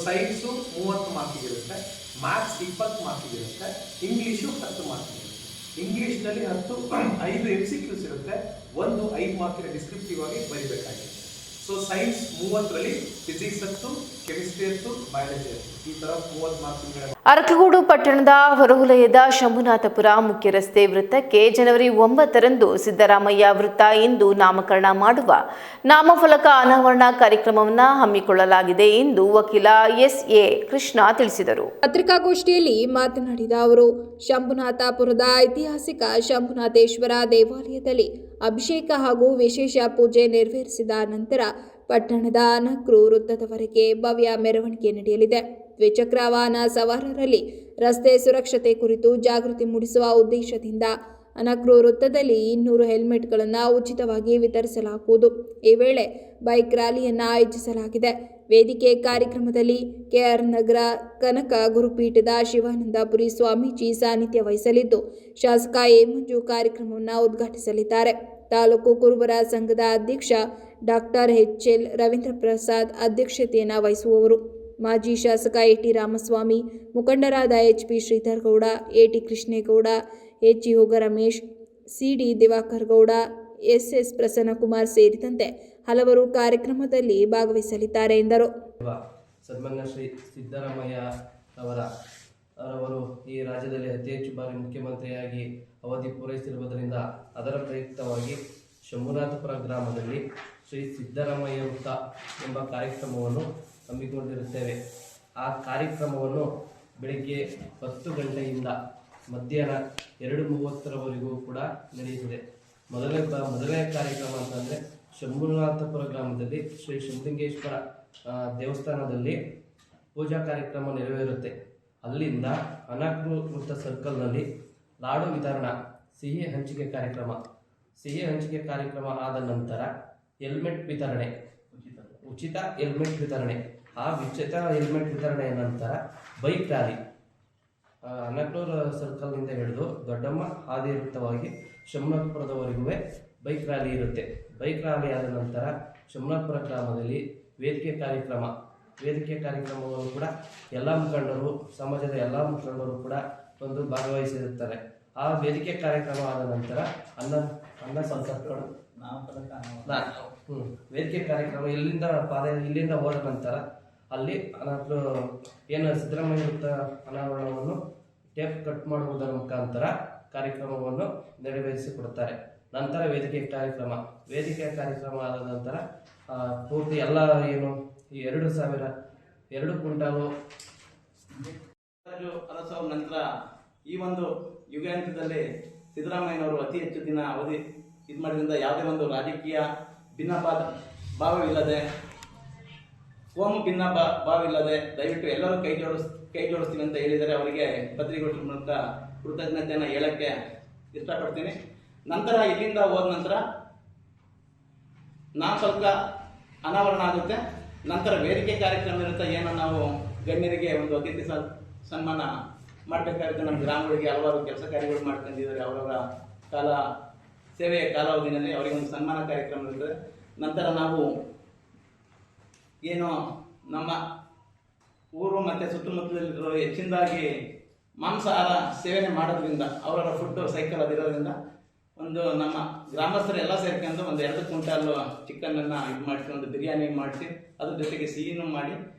ಸೈನ್ಸು 30 ಮಾರ್ಕಿಗಿರುತ್ತೆ, ಮ್ಯಾಥ್ಸ್ 20 ಮಾರ್ಕಿಗಿರುತ್ತೆ, ಇಂಗ್ಲೀಷು 10 ಮಾರ್ಕಿಗಿರುತ್ತೆ. ಇಂಗ್ಲೀಷ್ನಲ್ಲಿ 5 MCQs ಇರುತ್ತೆ, 1 5 ಮಾರ್ಕಿನ ಡಿಸ್ಕ್ರಿಪ್ಟಿವ್ ಆಗಿ ಬರೀಬೇಕಾಗಿರುತ್ತೆ. ಸೊ ಸೈನ್ಸ್ 30ರಲ್ಲಿ ಫಿಸಿಕ್ಸ್ 10, ಕೆಮಿಸ್ಟ್ರಿ 10, ಬಯಾಲಜಿ 10, ಈ ತರ 30 ಮಾರ್ಕ್ಸ್ಗಳ. ಅರಕಲಗೂಡು ಪಟ್ಟಣದ ಹೊರವಲಯದ ಶಂಭುನಾಥಪುರ ಮುಖ್ಯ ರಸ್ತೆ ವೃತ್ತಕ್ಕೆ ಜನವರಿ 9ರಂದು ಸಿದ್ದರಾಮಯ್ಯ ವೃತ್ತ ಎಂದು ನಾಮಕರಣ ಮಾಡುವ ನಾಮಫಲಕ ಅನಾವರಣ ಕಾರ್ಯಕ್ರಮವನ್ನು ಹಮ್ಮಿಕೊಳ್ಳಲಾಗಿದೆ ಎಂದು ವಕೀಲ ಎಸ್.ಎ. ಕೃಷ್ಣ ತಿಳಿಸಿದರು. ಪತ್ರಿಕಾಗೋಷ್ಠಿಯಲ್ಲಿ ಮಾತನಾಡಿದ ಅವರು, ಶಂಭುನಾಥಪುರದ ಐತಿಹಾಸಿಕ ಶಂಭುನಾಥೇಶ್ವರ ದೇವಾಲಯದಲ್ಲಿ ಅಭಿಷೇಕ ಹಾಗೂ ವಿಶೇಷ ಪೂಜೆ ನೆರವೇರಿಸಿದ ನಂತರ ಪಟ್ಟಣದ ಅನಕ್ರು ವೃತ್ತದವರೆಗೆ ಭವ್ಯ ಮೆರವಣಿಗೆ ನಡೆಯಲಿದೆ. ದ್ವಿಚಕ್ರ ವಾಹನ ಸವಾರರಲ್ಲಿ ರಸ್ತೆ ಸುರಕ್ಷತೆ ಕುರಿತು ಜಾಗೃತಿ ಮೂಡಿಸುವ ಉದ್ದೇಶದಿಂದ ಅನಕ್ರು ವೃತ್ತದಲ್ಲಿ 200 ಹೆಲ್ಮೆಟ್ಗಳನ್ನು ಉಚಿತವಾಗಿ ವಿತರಿಸಲಾಗುವುದು. ಈ ವೇಳೆ ಬೈಕ್ ರ್ಯಾಲಿಯನ್ನು ಆಯೋಜಿಸಲಾಗಿದೆ. ವೇದಿಕೆ ಕಾರ್ಯಕ್ರಮದಲ್ಲಿ ಕೆಆರ್ ನಗರ ಕನಕ ಗುರುಪೀಠದ ಶಿವಾನಂದಪುರಿ ಸ್ವಾಮೀಜಿ ಸಾನ್ನಿಧ್ಯ ವಹಿಸಲಿದ್ದು, ಶಾಸಕ ಎ. ಮಂಜು ಕಾರ್ಯಕ್ರಮವನ್ನು ಉದ್ಘಾಟಿಸಲಿದ್ದಾರೆ. ತಾಲೂಕು ಕುರುಬರ ಸಂಘದ ಅಧ್ಯಕ್ಷ ಡಾಕ್ಟರ್ ಎಚ್.ಎಲ್. ರವೀಂದ್ರ ಪ್ರಸಾದ್ ಅಧ್ಯಕ್ಷತೆಯನ್ನು ವಹಿಸುವವರು. ಮಾಜಿ ಶಾಸಕ ಎ.ಟಿ. ರಾಮಸ್ವಾಮಿ, ಮುಖಂಡರಾದ ಎಚ್.ಪಿ. ಶ್ರೀಧರ್ ಗೌಡ, ಎ.ಟಿ. ಕೃಷ್ಣೇಗೌಡ, ಎಚ್. ಯೋಗ ರಮೇಶ್, ಸಿ.ಡಿ. ದಿವಾಕರ್ ಗೌಡ, ಎಸ್.ಎಸ್. ಪ್ರಸನ್ನಕುಮಾರ್ ಸೇರಿದಂತೆ ಹಲವರು ಕಾರ್ಯಕ್ರಮದಲ್ಲಿ ಭಾಗವಹಿಸಲಿದ್ದಾರೆ ಎಂದರು. ಸನ್ಮಾನ್ಯ ಶ್ರೀ ಸಿದ್ದರಾಮಯ್ಯ ಅವರು ಈ ರಾಜ್ಯದಲ್ಲಿ ಅತಿ ಹೆಚ್ಚು ಬಾರಿ ಮುಖ್ಯಮಂತ್ರಿಯಾಗಿ ಅವಧಿ ಪೂರೈಸಿರುವುದರಿಂದ ಅದರ ಪ್ರಯುಕ್ತವಾಗಿ ಶಂಭುನಾಥಪುರ ಗ್ರಾಮದಲ್ಲಿ ಶ್ರೀ ಸಿದ್ದರಾಮಯ್ಯ ವೃತ್ತ ಎಂಬ ಕಾರ್ಯಕ್ರಮವನ್ನು ಹಮ್ಮಿಕೊಂಡಿರುತ್ತೇವೆ. ಆ ಕಾರ್ಯಕ್ರಮವನ್ನು ಬೆಳಗ್ಗೆ 10 ಗಂಟೆಯಿಂದ ಮಧ್ಯಾಹ್ನ 2:30ರವರೆಗೂ ಕೂಡ ನಡೆಯುತ್ತದೆ. ಮೊದಲನೇ ಕಾರ್ಯಕ್ರಮ ಅಂತಂದರೆ ಶಂಭುನಾಥಪುರ ಗ್ರಾಮದಲ್ಲಿ ಶ್ರೀ ಶಂಭುಲಿಂಗೇಶ್ವರ ದೇವಸ್ಥಾನದಲ್ಲಿ ಪೂಜಾ ಕಾರ್ಯಕ್ರಮ ನೆರವೇರುತ್ತೆ. ಅಲ್ಲಿಂದ ಅನಕ್ರು ವೃತ್ತ ಸರ್ಕಲ್ನಲ್ಲಿ ಲಾಡು ವಿತರಣಾ ಸಿಹಿ ಹಂಚಿಕೆ ಕಾರ್ಯಕ್ರಮ ಆದ ನಂತರ ಹೆಲ್ಮೆಟ್ ವಿತರಣೆ, ಉಚಿತ ಹೆಲ್ಮೆಟ್ ವಿತರಣೆ. ಆ ಉಚಿತ ಹೆಲ್ಮೆಟ್ ವಿತರಣೆಯ ನಂತರ ಬೈಕ್ ರ್ಯಾಲಿ ಅನಕ್ನೂರು ಸರ್ಕಲ್ನಿಂದ ಹಿಡಿದು ದೊಡ್ಡಮ್ಮ ಹಾದಿ ವೃತ್ತವಾಗಿ ಶಂಭುನಾಥಪುರದವರೆಗೂ ಬೈಕ್ ರ್ಯಾಲಿ ಇರುತ್ತೆ. ಬೈಕ್ ರ್ಯಾಲಿ ಆದ ನಂತರ ಶಂಭುನಾಥಪುರ ಗ್ರಾಮದಲ್ಲಿ ವೇದಿಕೆ ಕಾರ್ಯಕ್ರಮವನ್ನು ಕೂಡ ಎಲ್ಲ ಮುಖಂಡರು, ಸಮಾಜದ ಎಲ್ಲ ಮುಖಂಡರು ಕೂಡ ಒಂದು ಭಾಗವಹಿಸಿರುತ್ತಾರೆ. ಆ ವೇದಿಕೆ ಕಾರ್ಯಕ್ರಮ ಆದ ನಂತರ ಅನ್ನ ಸಂತರ್ಪಣೆ ವೇದಿಕೆ ಕಾರ್ಯಕ್ರಮ ಇಲ್ಲಿಂದ ಹೋದ ನಂತರ ಅಲ್ಲಿ ಏನು ಸಿದ್ದರಾಮಯ್ಯ ವೃತ್ತ ಅನಾವರಣವನ್ನು ಟೇಪ್ ಕಟ್ ಮಾಡುವುದರ ಮುಖಾಂತರ ಕಾರ್ಯಕ್ರಮವನ್ನು ನೆರವೇರಿಸಿಕೊಡುತ್ತಾರೆ. ನಂತರ ವೇದಿಕೆ ಕಾರ್ಯಕ್ರಮ ಆದ ನಂತರ ಪೂರ್ತಿ ಎಲ್ಲ ಏನು ಈ 2 ಕ್ವಿಂಟಾಲು ಅರಸವ್ರ ನಂತರ ಈ ಒಂದು ಯುಗಾಂತದಲ್ಲಿ ಸಿದ್ದರಾಮಯ್ಯನವರು ಅತಿ ಹೆಚ್ಚು ದಿನ ಅವಧಿ ಇದು ಮಾಡಿದ್ರಿಂದ ಯಾವುದೇ ಒಂದು ರಾಜಕೀಯ ಭಾವವಿಲ್ಲದೆ, ಕೋಮು ಭಾವವಿಲ್ಲದೆ ದಯವಿಟ್ಟು ಎಲ್ಲರೂ ಕೈ ಜೋಡಿಸ್ತೀವಿ ಅಂತ ಹೇಳಿದರೆ ಅವರಿಗೆ ಪತ್ರಿಕೆಗಳ ಮೂಲಕ ಕೃತಜ್ಞತೆಯನ್ನು ಹೇಳಕ್ಕೆ ಇಷ್ಟಪಡ್ತೀನಿ. ನಂತರ ಇಲ್ಲಿಂದ ಹೋದ ನಂತರ ನಾಮಫಲಕ ಅನಾವರಣ ಆಗುತ್ತೆ. ನಂತರ ವೇದಿಕೆ ಕಾರ್ಯಕ್ರಮ ಇರುತ್ತೆ. ಏನೋ ನಾವು ಗಣ್ಯರಿಗೆ ಒಂದು ಅತಿಥಿ ಸನ್ಮಾನ ಮಾಡಬೇಕಾಗುತ್ತೆ. ನಮ್ಮ ಗ್ರಾಮಗಳಿಗೆ ಹಲವಾರು ಕೆಲಸ ಕಾರ್ಯಗಳು ಮಾಡ್ಕೊಂಡಿದ್ದಾರೆ. ಅವರವರ ಸೇವೆಯ ಕಾಲಾವಧಿನಲ್ಲಿ ಅವರಿಗೆ ಒಂದು ಸನ್ಮಾನ ಕಾರ್ಯಕ್ರಮ ಇರ್ತದೆ. ನಂತರ ನಾವು ಏನು ನಮ್ಮ ಊರು ಮತ್ತು ಸುತ್ತಮುತ್ತಲಿರೋ ಹೆಚ್ಚಿನದಾಗಿ ಮಾಂಸಾಹಾರ ಸೇವನೆ ಮಾಡೋದ್ರಿಂದ ಅವರವರ ಫುಡ್ ಸೈಕಲ್ ಅದಿರೋದ್ರಿಂದ ಒಂದು ನಮ್ಮ ಗ್ರಾಮಸ್ಥರು ಎಲ್ಲ ಸೇರ್ಕೊಂಡು ಒಂದು 2 ಕ್ವಿಂಟಾಲ್ ಚಿಕನನ್ನು ಇದು ಮಾಡಿಸಿ ಒಂದು ಬಿರಿಯಾನಿ ಮಾಡಿಸಿ ಅದ್ರ ಜೊತೆಗೆ ಸಿಹಿನೂ ಮಾಡಿ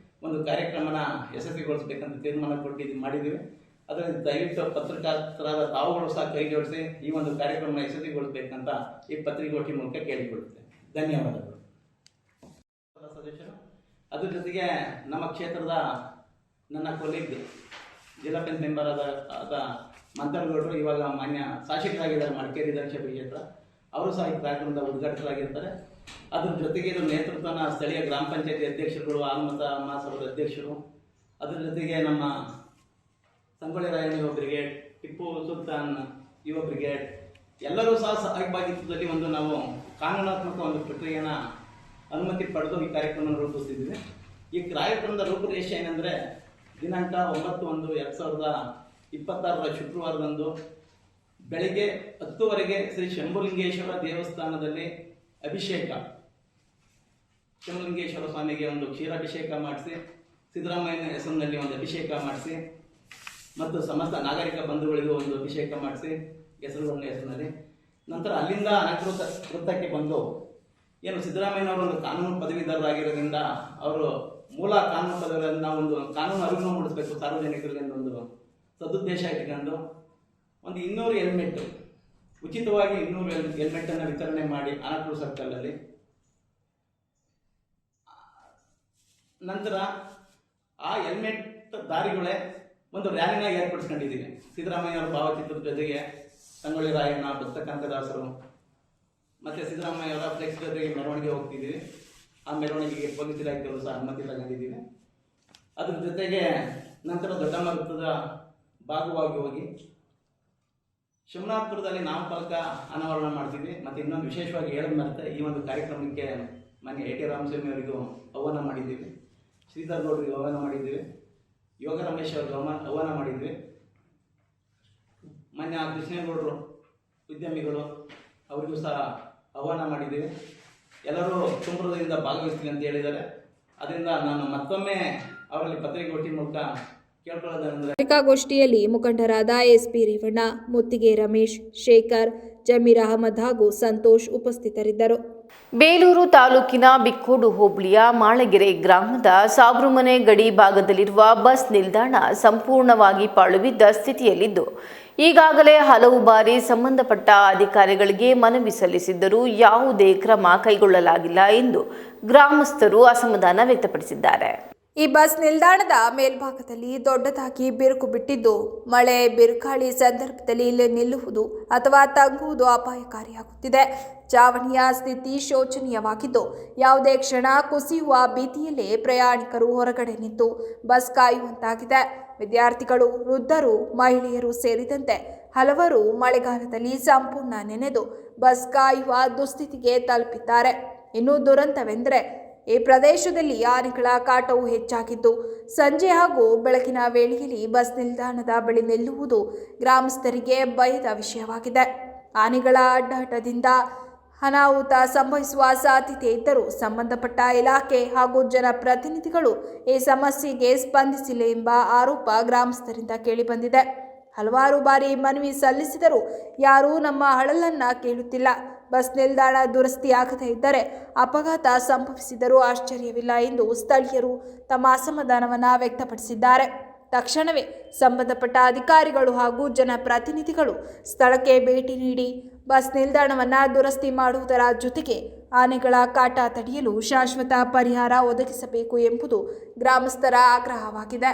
ಒಂದು ಕಾರ್ಯಕ್ರಮನ ಯಶಸ್ವಿಗೊಳಿಸ್ಬೇಕಂತ ತೀರ್ಮಾನ ಕೊಟ್ಟು ಇದು ಮಾಡಿದ್ದೀವಿ. ಅದರಿಂದ ದಯವಿಟ್ಟು ಪತ್ರಕರ್ತರಾದ ತಾವುಗಳು ಸಹ ಕೈ ಜೋಡಿಸಿ ಈ ಒಂದು ಕಾರ್ಯಕ್ರಮ ಯಶಸ್ವಿಗೊಳಿಸಬೇಕಂತ ಈ ಪತ್ರಿಕೋಟಿ ಮೂಲಕ ಕೇಳಿಕೊಳ್ಳುತ್ತೇನೆ. ಧನ್ಯವಾದಗಳು ಸದಸ್ಯರು. ಅದ್ರ ಜೊತೆಗೆ ನಮ್ಮ ಕ್ಷೇತ್ರದ ನನ್ನ ಕೊಲೀಗ್ ಜಿಲ್ಲಾ ಪಂಚಾಯತ್ ಮೆಂಬರ್ ಆದ ಮಂತರಗೌಡರು ಇವಾಗ ಮಾನ್ಯ ಶಾಸಕರಾಗಿದ್ದಾರೆ ಮಡಿಕೇರಿ ದಕ್ಷಿಣ ಕ್ಷೇತ್ರ. ಅವರು ಸಹ ಈ ಕಾರ್ಯಕ್ರಮದ ಉದ್ಘಾಟಕರಾಗಿರ್ತಾರೆ. ಅದ್ರ ಜೊತೆಗೆ ಇದು ನೇತೃತ್ವನ ಸ್ಥಳೀಯ ಗ್ರಾಮ ಪಂಚಾಯತಿ ಅಧ್ಯಕ್ಷರುಗಳು, ಆಲ್ಮತ ಮಹಾಸಭಾದ ಅಧ್ಯಕ್ಷರು, ಅದ್ರ ಜೊತೆಗೆ ನಮ್ಮ ಸಂಗೊಳ್ಳಿ ರಾಯಣ್ಣ ಯುವ ಬ್ರಿಗೇಡ್, ಟಿಪ್ಪು ಸುಲ್ತಾನ್ ಯುವ ಬ್ರಿಗೇಡ್ ಎಲ್ಲರೂ ಸಹ ಸಹಭಾಗಿತ್ವದಲ್ಲಿ ಒಂದು ನಾವು ಕಾನೂನಾತ್ಮಕ ಒಂದು ಪ್ರಕ್ರಿಯೆನ ಅನುಮತಿ ಪಡೆದು ಈ ಕಾರ್ಯಕ್ರಮವನ್ನು ರೂಪಿಸ್ತಿದ್ದೀವಿ. ಈ ಕಾರ್ಯಕ್ರಮದ ರೂಪುರೇಷೆ ಏನಂದರೆ ದಿನಾಂಕ 9/1/2026 ಶುಕ್ರವಾರದಂದು ಬೆಳಿಗ್ಗೆ 10 ಶ್ರೀ ಶಂಭುಲಿಂಗೇಶ್ವರ ದೇವಸ್ಥಾನದಲ್ಲಿ ಅಭಿಷೇಕ, ಶಂಭುಲಿಂಗೇಶ್ವರ ಸ್ವಾಮಿಗೆ ಒಂದು ಕ್ಷೀರಾಭಿಷೇಕ ಮಾಡಿಸಿ, ಸಿದ್ದರಾಮಯ್ಯನ ಹೆಸರಿನಲ್ಲಿ ಒಂದು ಅಭಿಷೇಕ ಮಾಡಿಸಿ ಮತ್ತು ಸಮಸ್ತ ನಾಗರಿಕ ಬಂಧುಗಳಿಗೂ ಒಂದು ಅಭಿಷೇಕ ಮಾಡಿಸಿ ಹೆಸರುಗಳ ಹೆಸರಿನಲ್ಲಿ. ನಂತರ ಅಲ್ಲಿಂದ ಅನಕೃತ ವೃತ್ತಕ್ಕೆ ಬಂದು ಏನು ಸಿದ್ದರಾಮಯ್ಯನವರು ಒಂದು ಕಾನೂನು ಪದವೀಧರರಾಗಿರೋದ್ರಿಂದ ಅವರು ಮೂಲ ಕಾನೂನು ಪದವಿಯಿಂದ ಒಂದು ಕಾನೂನು ಅರಿವು ಮೂಡಿಸಬೇಕು ಸಾರ್ವಜನಿಕರಲ್ಲಿ ಒಂದು ಸದುದ್ದೇಶ ಇಟ್ಕೊಂಡು ಒಂದು 200 ಹೆಲ್ಮೆಟ್ ಉಚಿತವಾಗಿ 200 ಹೆಲ್ಮೆಟನ್ನು ವಿತರಣೆ ಮಾಡಿ ಆನಕೂರು ಸರ್ಕಲಲ್ಲಿ. ನಂತರ ಆ ಹೆಲ್ಮೆಟ್ ದಾರಿಗಳೇ ಒಂದು ರ್ಯಾಲಿನ ಏರ್ಪಡಿಸ್ಕೊಂಡಿದ್ದೀವಿ. ಸಿದ್ದರಾಮಯ್ಯ ಅವರ ಭಾವಚಿತ್ರದ ಜೊತೆಗೆ ಸಂಗೊಳ್ಳಿ ರಾಯಣ್ಣ, ಭಕ್ತ ಕನಕದಾಸರು ಮತ್ತು ಸಿದ್ದರಾಮಯ್ಯ ಅವರ ಫ್ಲೆಕ್ಸ್ ಜೊತೆಗೆ ಮೆರವಣಿಗೆ ಹೋಗ್ತಿದ್ದೀವಿ. ಆ ಮೆರವಣಿಗೆಗೆ ಪೊಲೀಸ್ ಇಲಾಖೆಯವರು ಸಹ ಅನುಮತಿ ತಗೊಂಡಿದ್ದೀವಿ. ಅದ್ರ ಜೊತೆಗೆ ನಂತರ ದೊಡ್ಡಮ್ಮ ವೃತ್ತದ ಭಾಗವಾಗಿ ಹೋಗಿ ಶಿವನಾಥಪುರದಲ್ಲಿ ನಾಮಫಲಕ ಅನಾವರಣ ಮಾಡ್ತಿದ್ವಿ. ಮತ್ತು ಇನ್ನೊಂದು ವಿಶೇಷವಾಗಿ ಹೇಳೋದು ಮರೆತೆ, ಈ ಒಂದು ಕಾರ್ಯಕ್ರಮಕ್ಕೆ ಮಾನ್ಯ A.T. ರಾಮಸ್ವಾಮಿ ಅವರಿಗೂ ಆಹ್ವಾನ ಮಾಡಿದ್ದೀವಿ, ಶ್ರೀಧರ್ ಗೌಡರಿಗೂ ಆಹ್ವಾನ ಮಾಡಿದ್ದೀವಿ, ಯೋಗ ರಮೇಶ್ ಅವ್ರಿಗೆ ಆಹ್ವಾನ ಮಾಡಿದ್ವಿ, ಮಾನ್ಯ ಕೃಷ್ಣೇಗೌಡರು ಉದ್ಯಮಿಗಳು ಅವರಿಗೂ ಸಹ ಆಹ್ವಾನ ಮಾಡಿದ್ದೀವಿ. ಎಲ್ಲರೂ ತುಂಬುರದಿಂದ ಭಾಗವಹಿಸ್ತೀವಿ ಅಂತ ಹೇಳಿದ್ದಾರೆ. ಅದರಿಂದ ನಾನು ಮತ್ತೊಮ್ಮೆ ಅವರಲ್ಲಿ ಪತ್ರಿಕಾಗೋಷ್ಠಿ ಮೂಲಕ ಕೇಳ್ಕೊಳ್ಳೋದಂದ್ರೆ, ಪತ್ರಿಕಾಗೋಷ್ಠಿಯಲ್ಲಿ ಮುಖಂಡರಾದ SP ರೇವಣ್ಣ, ಮುತ್ತಿಗೆ ರಮೇಶ್, ಶೇಖರ್, ಜಮೀರ್ ಅಹಮದ್ ಹಾಗೂ ಸಂತೋಷ್ ಉಪಸ್ಥಿತರಿದ್ದರು. ಬೇಲೂರು ತಾಲೂಕಿನ ಬಿಕ್ಕೋಡು ಹೋಬಳಿಯ ಮಾಳಗೆರೆ ಗ್ರಾಮದ ಸಾಬ್ರುಮನೆ ಗಡಿ ಭಾಗದಲ್ಲಿರುವ ಬಸ್ ನಿಲ್ದಾಣ ಸಂಪೂರ್ಣವಾಗಿ ಪಾಳುಬಿದ್ದ ಸ್ಥಿತಿಯಲ್ಲಿದ್ದು, ಈಗಾಗಲೇ ಹಲವು ಬಾರಿ ಸಂಬಂಧಪಟ್ಟ ಅಧಿಕಾರಿಗಳಿಗೆ ಮನವಿ ಸಲ್ಲಿಸಿದ್ದರೂ ಯಾವುದೇ ಕ್ರಮ ಕೈಗೊಳ್ಳಲಾಗಿಲ್ಲ ಎಂದು ಗ್ರಾಮಸ್ಥರು ಅಸಮಾಧಾನ ವ್ಯಕ್ತಪಡಿಸಿದ್ದಾರೆ. ಈ ಬಸ್ ನಿಲ್ದಾಣದ ಮೇಲ್ಭಾಗದಲ್ಲಿ ದೊಡ್ಡದಾಗಿ ಬಿರುಕು ಬಿಟ್ಟಿದ್ದು, ಮಳೆ ಬಿರುಗಾಳಿ ಸಂದರ್ಭದಲ್ಲಿ ಇಲ್ಲಿ ನಿಲ್ಲುವುದು ಅಥವಾ ತಂಗುವುದು ಅಪಾಯಕಾರಿಯಾಗುತ್ತಿದೆ. ಚಾವಣಿಯ ಸ್ಥಿತಿ ಶೋಚನೀಯವಾಗಿದ್ದು, ಯಾವುದೇ ಕ್ಷಣ ಕುಸಿಯುವ ಭೀತಿಯಲ್ಲೇ ಪ್ರಯಾಣಿಕರು ಹೊರಗಡೆ ನಿಂತು ಬಸ್ ಕಾಯುವಂತಾಗಿದೆ. ವಿದ್ಯಾರ್ಥಿಗಳು, ವೃದ್ಧರು, ಮಹಿಳೆಯರು ಸೇರಿದಂತೆ ಹಲವರು ಮಳೆಗಾಲದಲ್ಲಿ ಸಂಪೂರ್ಣ ನೆನೆದು ಬಸ್ ಕಾಯುವ ದುಸ್ಥಿತಿಗೆ ತಲುಪಿದ್ದಾರೆ. ಇನ್ನು ದುರಂತವೆಂದರೆ, ಈ ಪ್ರದೇಶದಲ್ಲಿ ಆನೆಗಳ ಕಾಟವು ಹೆಚ್ಚಾಗಿದ್ದು, ಸಂಜೆ ಹಾಗೂ ಬೆಳಗಿನ ವೇಳೆಯಲ್ಲಿ ಬಸ್ ನಿಲ್ದಾಣದ ಬಳಿ ನಿಲ್ಲುವುದು ಗ್ರಾಮಸ್ಥರಿಗೆ ಭಯದ ವಿಷಯವಾಗಿದೆ. ಆನೆಗಳ ಅಡ್ಡಾಟದಿಂದ ಅನಾಹುತ ಸಂಭವಿಸುವ ಸಾಧ್ಯತೆ ಇದ್ದರೂ ಸಂಬಂಧಪಟ್ಟ ಇಲಾಖೆ ಹಾಗೂ ಜನಪ್ರತಿನಿಧಿಗಳು ಈ ಸಮಸ್ಯೆಗೆ ಸ್ಪಂದಿಸಿಲ್ಲ ಎಂಬ ಆರೋಪ ಗ್ರಾಮಸ್ಥರಿಂದ ಕೇಳಿಬಂದಿದೆ. ಹಲವಾರು ಬಾರಿ ಮನವಿ ಸಲ್ಲಿಸಿದರೂ ಯಾರೂ ನಮ್ಮ ಅಳಲನ್ನ ಕೇಳುತ್ತಿಲ್ಲ. ಬಸ್ ನಿಲ್ದಾಣ ದುರಸ್ತಿಯಾಗದೇ ಇದ್ದರೆ ಅಪಘಾತ ಸಂಭವಿಸಿದರೂ ಆಶ್ಚರ್ಯವಿಲ್ಲ ಎಂದು ಸ್ಥಳೀಯರು ತಮ್ಮ ಅಸಮಾಧಾನವನ್ನು ವ್ಯಕ್ತಪಡಿಸಿದ್ದಾರೆ. ತಕ್ಷಣವೇ ಸಂಬಂಧಪಟ್ಟ ಅಧಿಕಾರಿಗಳು ಹಾಗೂ ಜನಪ್ರತಿನಿಧಿಗಳು ಸ್ಥಳಕ್ಕೆ ಭೇಟಿ ನೀಡಿ ಬಸ್ ನಿಲ್ದಾಣವನ್ನು ದುರಸ್ತಿ ಮಾಡುವುದರ ಜೊತೆಗೆ ಆನೆಗಳ ಕಾಟ ತಡೆಯಲು ಶಾಶ್ವತ ಪರಿಹಾರ ಒದಗಿಸಬೇಕು ಎಂಬುದು ಗ್ರಾಮಸ್ಥರ ಆಗ್ರಹವಾಗಿದೆ.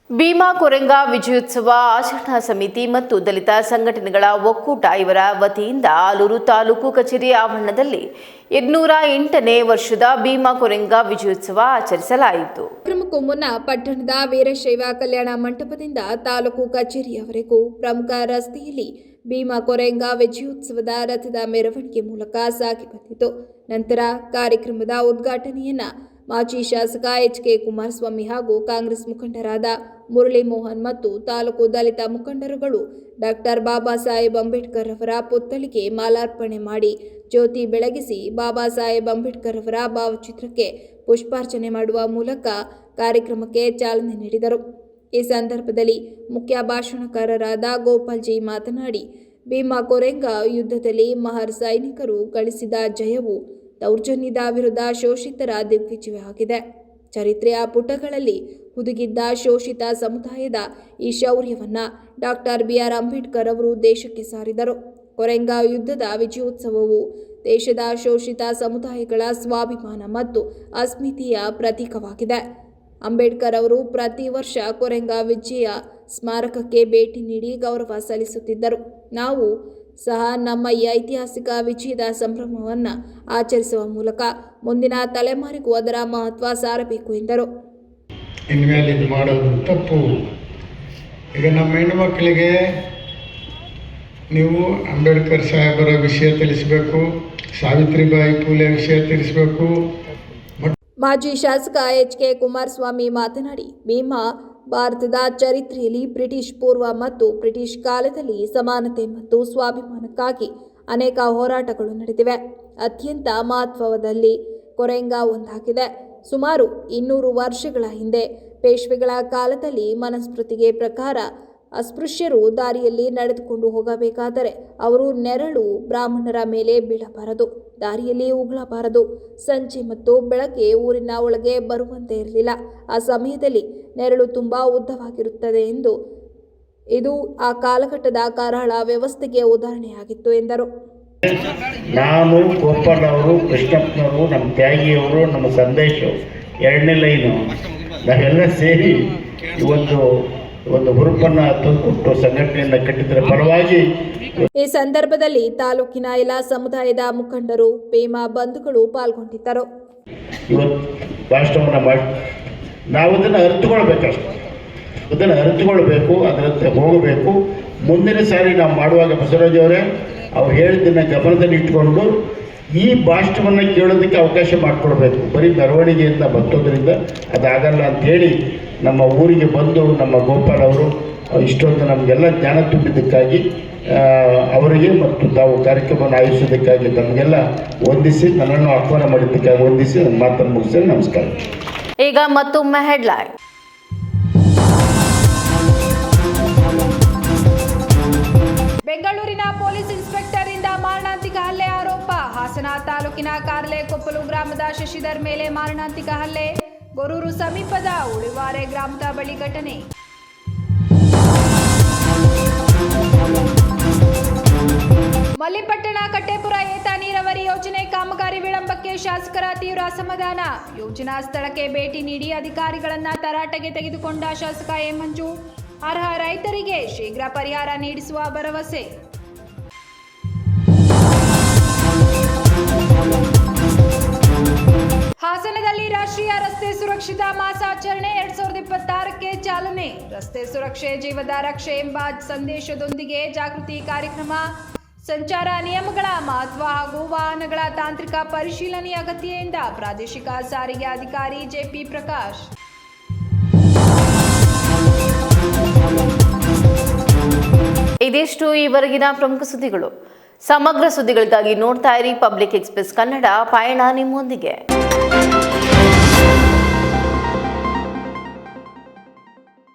ಭೀಮಾ ಕೊರೆಂಗ ವಿಜಯೋತ್ಸವ ಆಚರಣಾ ಸಮಿತಿ ಮತ್ತು ದಲಿತ ಸಂಘಟನೆಗಳ ಒಕ್ಕೂಟ ಇವರ ವತಿಯಿಂದ ಆಲೂರು ತಾಲೂಕು ಕಚೇರಿ ಆವರಣದಲ್ಲಿ 208ನೇ ವರ್ಷದ ಭೀಮಾ ಕೊರೆಂಗ ವಿಜಯೋತ್ಸವ ಆಚರಿಸಲಾಯಿತು. ಕಾರ್ಯಕ್ರಮಕ್ಕೂ ಮುನ್ನ ಪಟ್ಟಣದ ವೀರಶೈವ ಕಲ್ಯಾಣ ಮಂಟಪದಿಂದ ತಾಲೂಕು ಕಚೇರಿಯವರೆಗೂ ಪ್ರಮುಖ ರಸ್ತೆಯಲ್ಲಿ ಭೀಮಾ ಕೊರೆಂಗ ವಿಜಯೋತ್ಸವದ ರಥದ ಮೆರವಣಿಗೆ ಮೂಲಕ ಸಾಗಿ ಬಂದಿತು. ನಂತರ ಕಾರ್ಯಕ್ರಮದ ಉದ್ಘಾಟನೆಯನ್ನ ಮಾಜಿ ಶಾಸಕ ಎಚ್.ಕೆ. ಕುಮಾರಸ್ವಾಮಿ ಹಾಗೂ ಕಾಂಗ್ರೆಸ್ ಮುಖಂಡರಾದ ಮುರಳಿ ಮೋಹನ್ ಮತ್ತು ತಾಲೂಕು ದಲಿತ ಮುಖಂಡರುಗಳು ಡಾಕ್ಟರ್ ಬಾಬಾ ಸಾಹೇಬ್ ಅಂಬೇಡ್ಕರ್ ಅವರ ಪುತ್ಥಳಿಗೆ ಮಾಲಾರ್ಪಣೆ ಮಾಡಿ ಜ್ಯೋತಿ ಬೆಳಗಿಸಿ ಬಾಬಾ ಸಾಹೇಬ್ ಅಂಬೇಡ್ಕರ್ ಅವರ ಭಾವಚಿತ್ರಕ್ಕೆ ಪುಷ್ಪಾರ್ಚನೆ ಮಾಡುವ ಮೂಲಕ ಕಾರ್ಯಕ್ರಮಕ್ಕೆ ಚಾಲನೆ ನೀಡಿದರು. ಈ ಸಂದರ್ಭದಲ್ಲಿ ಮುಖ್ಯ ಭಾಷಣಕಾರರಾದ ಗೋಪಾಲ್ಜಿ ಮಾತನಾಡಿ, ಭೀಮಾ ಕೊರೆಂಗ ಯುದ್ಧದಲ್ಲಿ ಮಹರ್ ಸೈನಿಕರು ಗಳಿಸಿದ ಜಯವು ದೌರ್ಜನ್ಯದ ವಿರುದ್ಧ ಶೋಷಿತರ ದಿಗ್ವಿಜಯವಾಗಿದೆ. ಚರಿತ್ರೆಯ ಪುಟಗಳಲ್ಲಿ ಹುದುಗಿದ್ದ ಶೋಷಿತ ಸಮುದಾಯದ ಈ ಶೌರ್ಯವನ್ನ ಡಾಕ್ಟರ್ ಬಿ.ಆರ್. ಅಂಬೇಡ್ಕರ್ ಅವರು ದೇಶಕ್ಕೆ ಸಾರಿದರು. ಕೊರೆಂಗ ಯುದ್ಧದ ವಿಜಯೋತ್ಸವವು ದೇಶದ ಶೋಷಿತ ಸಮುದಾಯಗಳ ಸ್ವಾಭಿಮಾನ ಮತ್ತು ಅಸ್ಮಿತೆಯ ಪ್ರತೀಕವಾಗಿದೆ. ಅಂಬೇಡ್ಕರ್ ಅವರು ಪ್ರತಿ ವರ್ಷ ಕೊರೆಂಗ ವಿಜಯ ಸ್ಮಾರಕಕ್ಕೆ ಭೇಟಿ ನೀಡಿ ಗೌರವ ಸಲ್ಲಿಸುತ್ತಿದ್ದರು. ನಾವು ಸಹ ನಮ್ಮ ಈ ಐತಿಹಾಸಿಕ ವಿಜಯದ ಸಂಭ್ರಮವನ್ನು ಆಚರಿಸುವ ಮೂಲಕ ಮುಂದಿನ ತಲೆಮಾರಿಗೂ ಅದರ ಮಹತ್ವ ಸಾರಬೇಕು ಎಂದರು. ಇನ್ಮೇಲೆ ಇದು ಮಾಡೋದು ತಪ್ಪು. ಈಗ ನಮ್ಮ ಹೆಣ್ಣುಮಕ್ಕಳಿಗೆ ನೀವು ಅಂಬೇಡ್ಕರ್ ಸಾಹೇಬರ ವಿಷಯ ತಿಳಿಸಬೇಕು, ಸಾವಿತ್ರಿಬಾಯಿ ಫುಲೆ ವಿಷಯ ತಿಳಿಸಬೇಕು. ಮಾಜಿ ಶಾಸಕ ಎಚ್.ಕೆ. ಕುಮಾರಸ್ವಾಮಿ ಮಾತನಾಡಿ, ಭೀಮಾ ಭಾರತದ ಚರಿತ್ರೆಯಲ್ಲಿ ಬ್ರಿಟಿಷ್ ಪೂರ್ವ ಮತ್ತು ಬ್ರಿಟಿಷ್ ಕಾಲದಲ್ಲಿ ಸಮಾನತೆ ಮತ್ತು ಸ್ವಾಭಿಮಾನಕ್ಕಾಗಿ ಅನೇಕ ಹೋರಾಟಗಳು ನಡೆದಿವೆ. ಅತ್ಯಂತ ಮಹತ್ವದಲ್ಲಿ ಕೊರೆಂಗ ಒಂದಾಗಿದೆ. ಸುಮಾರು 200 ವರ್ಷಗಳ ಹಿಂದೆ ಪೇಶ್ವೆಗಳ ಕಾಲದಲ್ಲಿ ಮನುಸ್ಮೃತಿಗೆ ಪ್ರಕಾರ ಅಸ್ಪೃಶ್ಯರು ದಾರಿಯಲ್ಲಿ ನಡೆದುಕೊಂಡು ಹೋಗಬೇಕಾದರೆ ಅವರು ನೆರಳು ಬ್ರಾಹ್ಮಣರ ಮೇಲೆ ಬೀಳಬಾರದು, ದಾರಿಯಲ್ಲಿ ಉಗುಳಬಾರದು. ಸಂಜೆ ಮತ್ತು ಬೆಳಗ್ಗೆ ಊರಿನ ಒಳಗೆ ಬರುವಂತೆ ಇರಲಿಲ್ಲ. ಆ ಸಮಯದಲ್ಲಿ ನೆರಳು ತುಂಬ ಉದ್ದವಾಗಿರುತ್ತದೆ ಎಂದು ಇದು ಆ ಕಾಲಘಟ್ಟದ ಕರಾಳ ವ್ಯವಸ್ಥೆಗೆ ಉದಾಹರಣೆಯಾಗಿತ್ತು ಎಂದರು. ನಾನು ಗೋಪಾಲವರು, ಕೃಷ್ಣಪ್ಪನವರು, ನಮ್ಮ ತ್ಯಾಗಿಯವರು, ನಮ್ಮ ಸಂದೇಶ 2ನೇ ಲೈನು ನಾವೆಲ್ಲ ಸೇರಿ ಒಂದು ಹುರುಪನ್ನು ತಂದುಕೊಟ್ಟು ಸಂಘಟನೆಯನ್ನು ಕಟ್ಟಿದ್ದರ ಪರವಾಗಿ ಈ ಸಂದರ್ಭದಲ್ಲಿ ತಾಲೂಕಿನ ಎಲ್ಲ ಸಮುದಾಯದ ಮುಖಂಡರು, ಭೀಮಾ ಬಂಧುಗಳು ಪಾಲ್ಗೊಂಡಿದ್ದರು. ಇವತ್ತು ಭಾಷಣವನ್ನು ಮಾಡಿ ನಾವು ಅದನ್ನು ಅರಿತುಕೊಳ್ಬೇಕಷ್ಟೆ, ಅದನ್ನು ಅರಿತುಕೊಳ್ಬೇಕು, ಅದರಂತೆ ಹೋಗಬೇಕು. ಮುಂದಿನ ಸಾರಿ ನಾವು ಮಾಡುವಾಗ ಬಸವರಾಜ್ ಅವರೇ ಅವ್ರು ಹೇಳಿದ್ದನ್ನು ಗಮನದಲ್ಲಿ ಇಟ್ಕೊಂಡು ಈ ಭಾಷಣವನ್ನು ಕೇಳೋದಕ್ಕೆ ಅವಕಾಶ ಮಾಡಿಕೊಡ್ಬೇಕು. ಬರೀ ಮೆರವಣಿಗೆಯಿಂದ ಬರ್ತೋದ್ರಿಂದ ಅದಾಗಲ್ಲ ಅಂಥೇಳಿ ನಮ್ಮ ಊರಿಗೆ ಬಂದು ನಮ್ಮ ಗೋಪಾಲ್ ಅವರು ಇಷ್ಟೊಂದು ನಮಗೆಲ್ಲ ಜ್ಞಾನ ತುಂಬಿದ್ದಕ್ಕಾಗಿ ಅವರಿಗೆ ಮತ್ತು ತಾವು ಕಾರ್ಯಕ್ರಮವನ್ನು ಆಯೋಜಿಸೋದಕ್ಕಾಗಿ ತಮಗೆಲ್ಲ ವಂದಿಸಿ, ನನ್ನನ್ನು ಆಹ್ವಾನ ಮಾಡಿದ್ದಕ್ಕಾಗಿ ವಂದಿಸಿ ನನ್ನ ಮಾತನ್ನು ಮುಗಿಸಿ ನಮಸ್ಕಾರ. ಈಗ ಮತ್ತೊಮ್ಮೆ ಹೆಡ್ಲೈನ್. ಬೆಂಗಳೂರಿನ ಪೊಲೀಸ್ ಇನ್ಸ್ಪೆಕ್ಟರ್ ಇಂದ ಮಾರಣಾಂತಿಕ ಹಲ್ಲೆ ಆರೋಪ. ಹಾಸನ ತಾಲೂಕಿನ ಕಾರ್ಲೆಕೊಪ್ಪಲು ಗ್ರಾಮದ ಶಶಿಧರ್ ಮೇಲೆ ಮಾರಣಾಂತಿಕ ಹಲ್ಲೆ. ಗೊರೂರು ಸಮೀಪದ ಉಳಿವಾರೆ ಗ್ರಾಮದ ಬಳಿ ಘಟನೆ. ಮಲ್ಲಿಪಟ್ಟಣ ಕಟ್ಟೆಪುರ ಏತ ನೀರಾವರಿ ಯೋಜನೆ ಕಾಮಗಾರಿ ವಿಳಂಬಕ್ಕೆ ಶಾಸಕರ ತೀವ್ರ ಅಸಮಾಧಾನ. ಯೋಜನಾ ಸ್ಥಳಕ್ಕೆ ಭೇಟಿ ನೀಡಿ ಅಧಿಕಾರಿಗಳನ್ನ ತರಾಟೆಗೆ ತೆಗೆದುಕೊಂಡ ಶಾಸಕ ಎ. ಮಂಜು. ಅರ್ಹ ರೈತರಿಗೆ ಶೀಘ್ರ ಪರಿಹಾರ ನೀಡಿಸುವ ಭರವಸೆ. ಹಾಸನದಲ್ಲಿ ರಾಷ್ಟ್ರೀಯ ರಸ್ತೆ ಸುರಕ್ಷತಾ ಮಾಸಾಚರಣೆ 2026ಕ್ಕೆ ಚಾಲನೆ. ರಸ್ತೆ ಸುರಕ್ಷೆ ಜೀವದ ರಕ್ಷೆ ಎಂಬ ಸಂದೇಶದೊಂದಿಗೆ ಜಾಗೃತಿ ಕಾರ್ಯಕ್ರಮ. ಸಂಚಾರ ನಿಯಮಗಳ ಮಹತ್ವ ಹಾಗೂ ವಾಹನಗಳ ತಾಂತ್ರಿಕ ಪರಿಶೀಲನೆಯ ಅಗತ್ಯದಿಂದ ಪ್ರಾದೇಶಿಕ ಸಾರಿಗೆ ಅಧಿಕಾರಿ ಜೆಪಿ ಪ್ರಕಾಶ್. ಇದಿಷ್ಟು ಈವರೆಗಿನ ಪ್ರಮುಖ ಸುದ್ದಿಗಳು. ಸಮಗ್ರ ಸುದ್ದಿಗಳಿಗಾಗಿ ನೋಡ್ತಾ ಇರಿ ಪಬ್ಲಿಕ್ ಎಕ್ಸ್‌ಪ್ರೆಸ್ ಕನ್ನಡ. ಪಯಣ ನಿಮ್ಮೊಂದಿಗೆ.